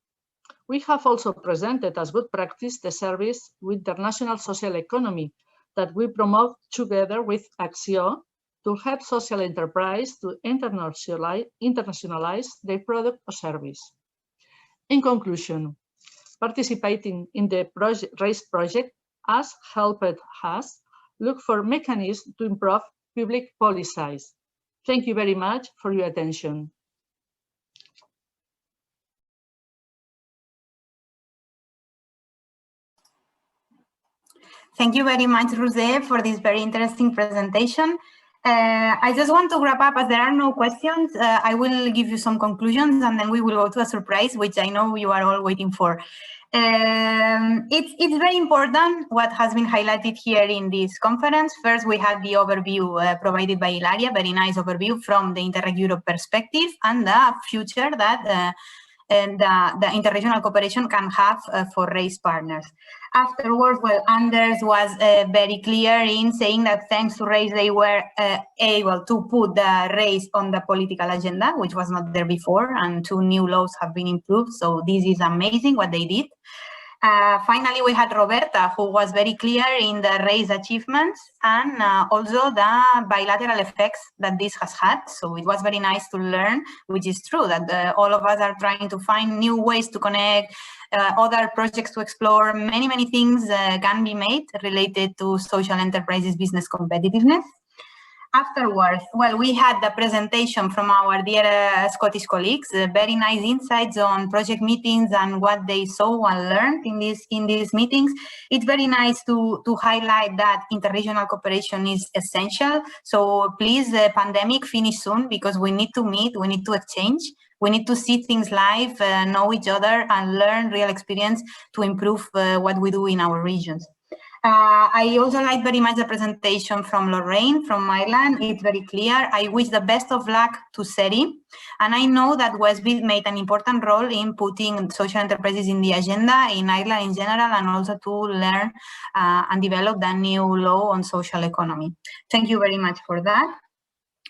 We have also presented as good practice the service with international social economy that we promote together with ACCIÓ to help social enterprise to internationalize their product or service. In conclusion, participating in the RaiSE project has helped us look for mechanisms to improve public policies. Thank you very much for your attention. Thank you very much, Rosé, for this very interesting presentation. I just want to wrap up, as there are no questions. I will give you some conclusions and then we will go to a surprise, which I know you are all waiting for. It's very important what has been highlighted here in this conference. First, we had the overview provided by Ilaria, very nice overview from the Interreg Europe perspective and the future that the interregional cooperation can have for RaiSE partners. Afterwards, well, Anders was very clear in saying that thanks to RaiSE, they were able to put the RaiSE on the political agenda, which was not there before, and 2 new laws have been improved. So this is amazing what they did. Finally, we had Roberta, who was very clear in the RaiSE achievements and also the bilateral effects that this has had. So it was very nice to learn, which is true, that all of us are trying to find new ways to connect, other projects to explore. Many things can be made related to social enterprises business competitiveness. Afterwards, well, we had the presentation from our dear Scottish colleagues, very nice insights on project meetings and what they saw and learned in these meetings. It's very nice to highlight that interregional cooperation is essential. So please, the pandemic finish soon, because we need to meet, we need to exchange, we need to see things live, know each other and learn real experience to improve what we do in our regions. I also like very much the presentation from Lorraine from Ireland. It's very clear. I wish the best of luck to SERI. And I know that Westby made an important role in putting social enterprises in the agenda in Ireland in general, and also to learn and develop the new law on social economy. Thank you very much for that.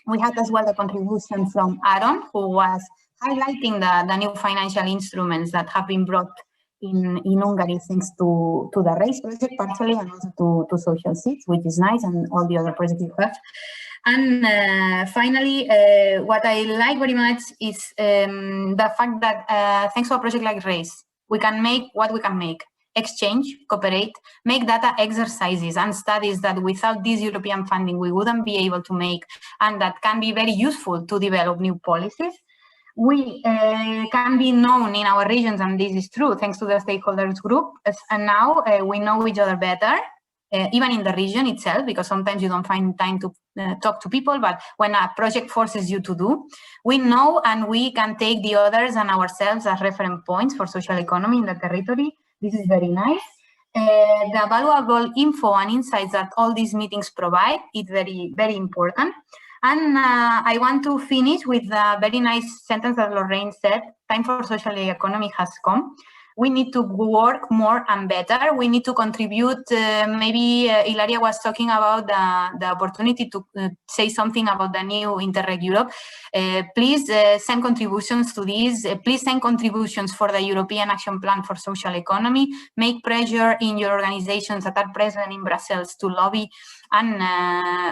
We had as well the contribution from Áron, who was highlighting the new financial instruments that have been brought in Hungary, thanks to the RaiSE project partially, and also to social seats, which is nice, and all the other projects you have. And finally, what I like very much is the fact that thanks to a project like RaiSE, we can make what we can make: exchange, cooperate, make data exercises and studies that without this European funding we wouldn't be able to make, and that can be very useful to develop new policies. We can be known in our regions, and this is true, thanks to the stakeholders group. And now we know each other better, even in the region itself, because sometimes you don't find time to talk to people, but when a project forces you to do, we know and we can take the others and ourselves as reference points for social economy in the territory. This is very nice. The valuable info and insights that all these meetings provide is very, very important. And I want to finish with a very nice sentence that Lorraine said: time for social economy has come. We need to work more and better. We need to contribute. Maybe Ilaria was talking about the opportunity to say something about the new Interreg Europe. Please send contributions to this. Please send contributions for the European Action Plan for Social Economy. Make pressure in your organizations that are present in Brussels to lobby and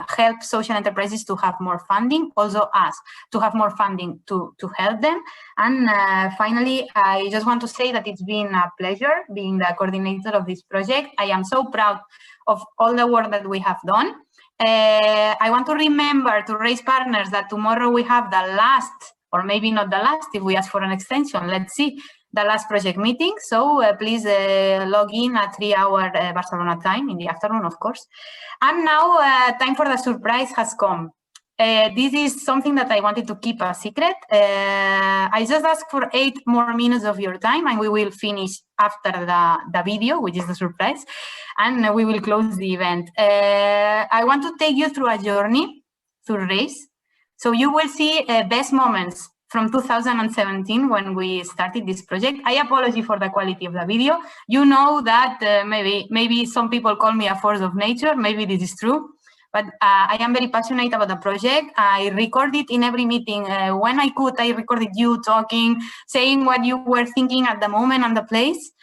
help social enterprises to have more funding, also us to have more funding to help them. And finally, I just want to say that it's been a pleasure being the coordinator of this project. I am so proud of all the work that we have done. I want to remember to RaiSE partners that tomorrow we have the last, or maybe not the last if we ask for an extension, let's see, the last project meeting. So please log in at 3-hour Barcelona time in the afternoon, of course. And now time for the surprise has come. This is something that I wanted to keep a secret. I just asked for 8 more minutes of your time, and we will finish after the video, which is the surprise, and we will close the event. I want to take you through a journey through RaiSE. So you will see best moments from 2017 when we started this project. I apologize for the quality of the video. You know that maybe some people call me a force of nature. Maybe this is true. But I am very passionate about the project. I record it in every meeting. When I could, I recorded you talking, saying what you were thinking at the moment and the place.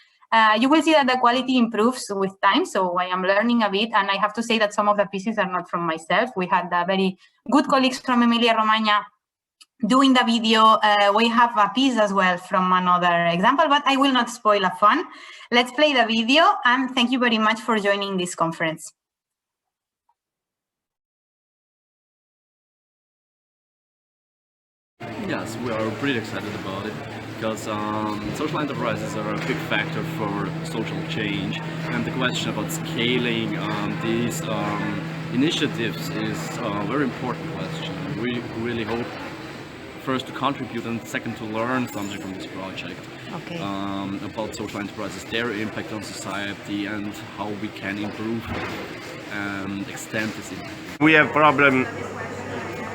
You will see that the quality improves with time. So I am learning a bit. And I have to say that some of the pieces are not from myself. We had very good colleagues from Emilia-Romagna doing the video. We have a piece as well from another example, but I will not spoil the fun. Let's play the video. And thank you very much for joining this conference. Yes, we are pretty excited about it because social enterprises are a big factor for social change, and the question about scaling these initiatives is a very important question. We really hope first to contribute and second to learn something from this project about social enterprises, their impact on society and how we can improve and extend this impact. We have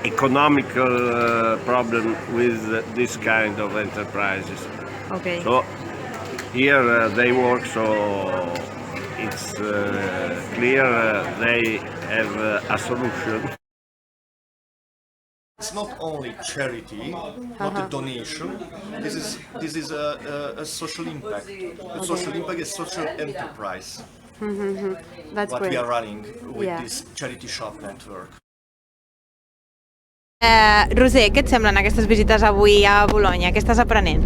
economical problem with this kind of enterprises. Okay. So here they work, so it's clear they have a solution. It's not only charity, not a donation. This is a social impact. A social impact is social enterprise. That's what great. We are running with this charity shop network. Roser, què et semblen aquestes visites avui a Bolonya? Què estàs aprenent?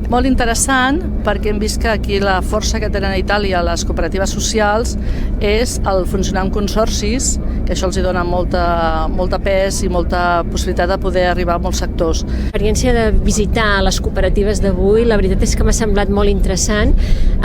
Molt interessant, perquè hem vist que aquí la força que tenen a Itàlia les cooperatives socials és el funcionar amb consorcis, que això els dona molta pes i molta possibilitat de poder arribar a molts sectors. L'experiència de visitar les cooperatives d'avui, la veritat és que m'ha semblat molt interessant.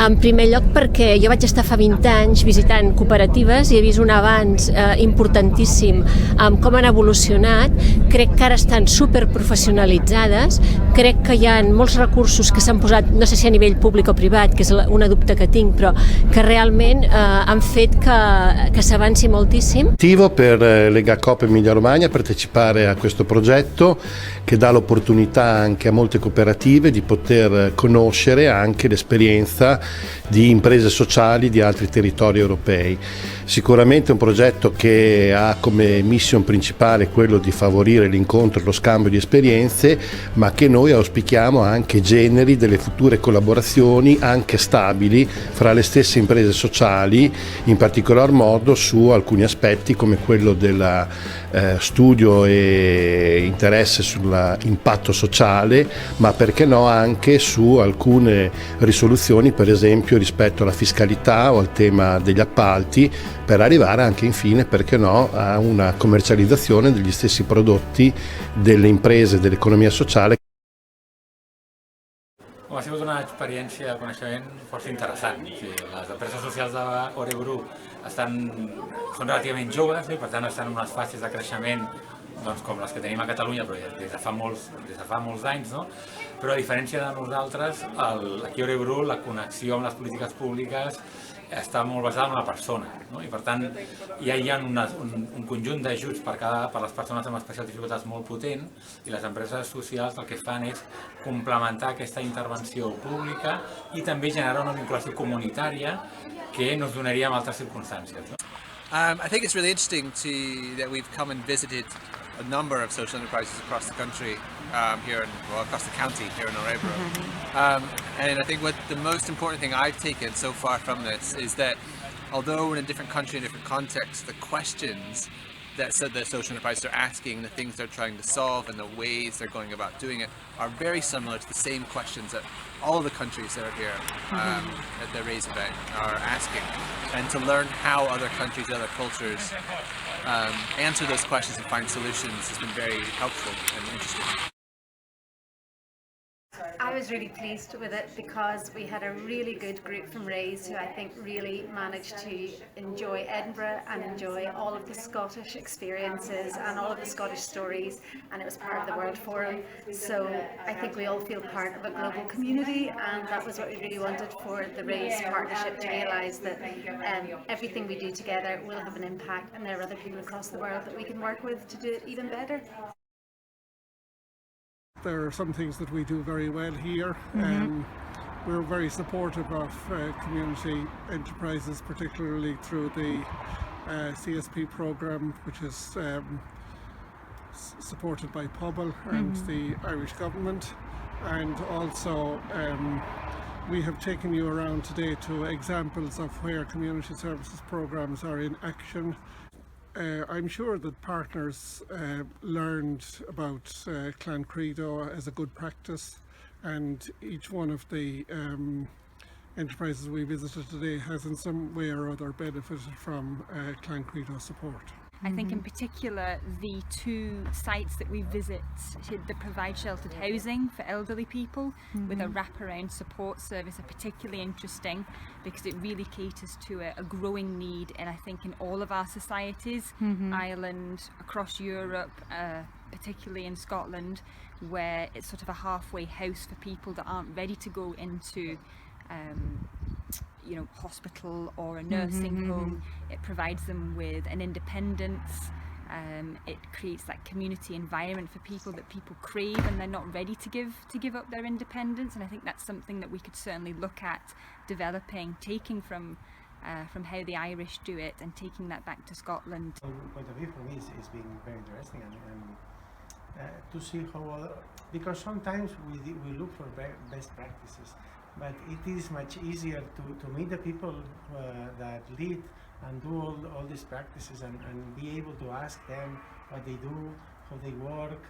En primer lloc perquè jo vaig estar fa 20 anys visitant cooperatives i he vist un avanç importantíssim amb com han evolucionat. Crec que ara estan superprofessionalitzades, crec que hi ha molts recursos que s'han posat, no sé si a nivell públic o privat, que és una dubte que tinc, però que realment han fet que s'avanci moltíssim. Per Jakab Emilia-Romagna partecipare a questo progetto che dà l'opportunità anche a molte cooperative di poter conoscere anche l'esperienza di imprese sociali di altri territori europei. Sicuramente è un progetto che ha come mission principale quello di favorire l'incontro e lo scambio di esperienze, ma che noi auspichiamo anche generi delle future collaborazioni anche stabili fra le stesse imprese sociali, in particolar modo su alcuni aspetti come quello del studio e interesse sull'impatto sociale, ma perché no anche su alcune risoluzioni, per esempio rispetto alla fiscalità o al tema degli appalti, per arrivare anche infine, perché no, a una commercializzazione degli stessi prodotti delle imprese dell'economia sociale. Ha sigut una experiència de coneixement força interessant. Les empreses socials d'Örebro són relativament joves i per tant estan en unes fases de creixement com les que tenim a Catalunya, però des de fa molts anys, no? Però a diferència de nosaltres, aquí a Örebro la connexió amb les polítiques públiques està molt basada en la persona, no? I per tant ja hi ha un conjunt d'ajuts per les persones amb especials dificultats molt potent, i les empreses socials el que fan és complementar aquesta intervenció pública i també generar una vinculació comunitària que no es donaria en altres circumstàncies, no? I think it's really interesting that we've come and visited a number of social enterprises across the country, across the county here in Örebro. And I think what the most important thing I've taken so far from this is that although we're in a different country, in a different context, the questions that the social enterprises are asking, the things they're trying to solve and the ways they're going about doing it are very similar to the same questions that all of the countries that are here at the RaiSE event are asking. And to learn how other countries, other cultures answer those questions and find solutions has been very helpful and interesting. I was really pleased with it because we had a really good group from RaiSE who I think really managed to enjoy Edinburgh and enjoy all of the Scottish experiences and all of the Scottish stories, and it was part of the World Forum. So I think we all feel part of a global community, and that was what we really wanted for the RaiSE partnership, to realise that everything we do together will have an impact, and there are other people across the world that we can work with to do it even better. There are some things that we do very well here. We're very supportive of community enterprises, particularly through the CSP programme, which is supported by POBL and the Irish government. And also we have taken you around today to examples of where community services programmes are in action. I'm sure that partners learned about Clan Credo as a good practice, and each one of the enterprises we visited today has in some way or other benefited from Clan Credo support. I think in particular the two sites that we visit that provide sheltered housing for elderly people with a wraparound support service are particularly interesting because it really caters to a growing need, and I think in all of our societies, Ireland, across Europe, particularly in Scotland, where it's sort of a halfway house for people that aren't ready to go into hospital or a nursing home. It provides them with an independence. It creates that community environment for people that people crave, and they're not ready to give up their independence. And I think that's something that we could certainly look at developing, taking from how the Irish do it and taking that back to Scotland. Point of view for me is being very interesting, and to see how because sometimes we look for best practices. But it is much easier to meet the people that lead and do all these practices and be able to ask them what they do, how they work.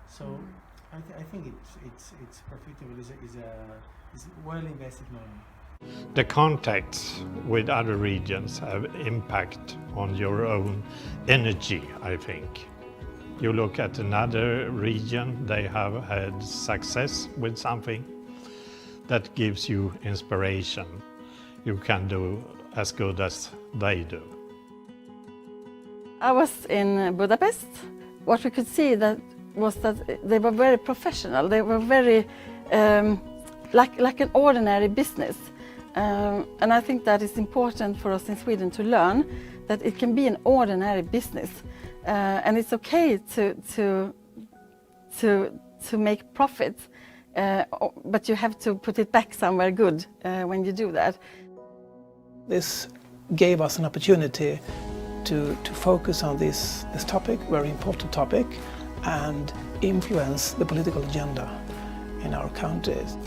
So I think it's profitable. Is a well invested money. The contacts with other regions have impact on your own energy, I think. You look at another region, they have had success with something. That gives you inspiration. You can do as good as they do. I was in Budapest. What we could see was that they were very professional. They were very like an ordinary business. And I think that is important for us in Sweden to learn that it can be an ordinary business. And it's okay to make profits. But you have to put it back somewhere good when you do that. This gave us an opportunity to focus on this topic, very important topic, and influence the political agenda in our countries.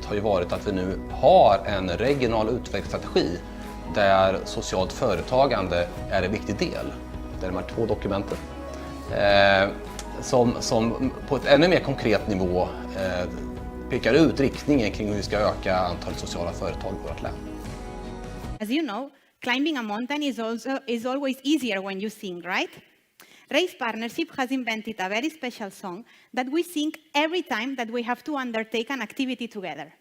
Det har ju varit att vi nu har en regional utvecklingsstrategi där socialt företagande är en viktig del. Det är de här två dokumenten. Som på ett ännu mer konkret nivå pekar ut riktningen kring hur vi ska öka antalet sociala företag i vårt län. As you know, climbing a mountain is always easier when you sing, right? RaiSE Partnership has invented a very special song that we sing every time that we have to undertake an activity together.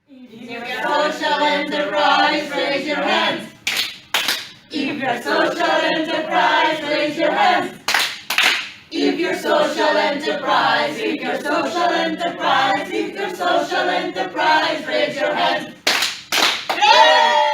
If you're a social enterprise, raise your hands. If you're a social enterprise, raise your hands. If you're social enterprise, if you're social enterprise, if you're social enterprise, raise your hands. Yay!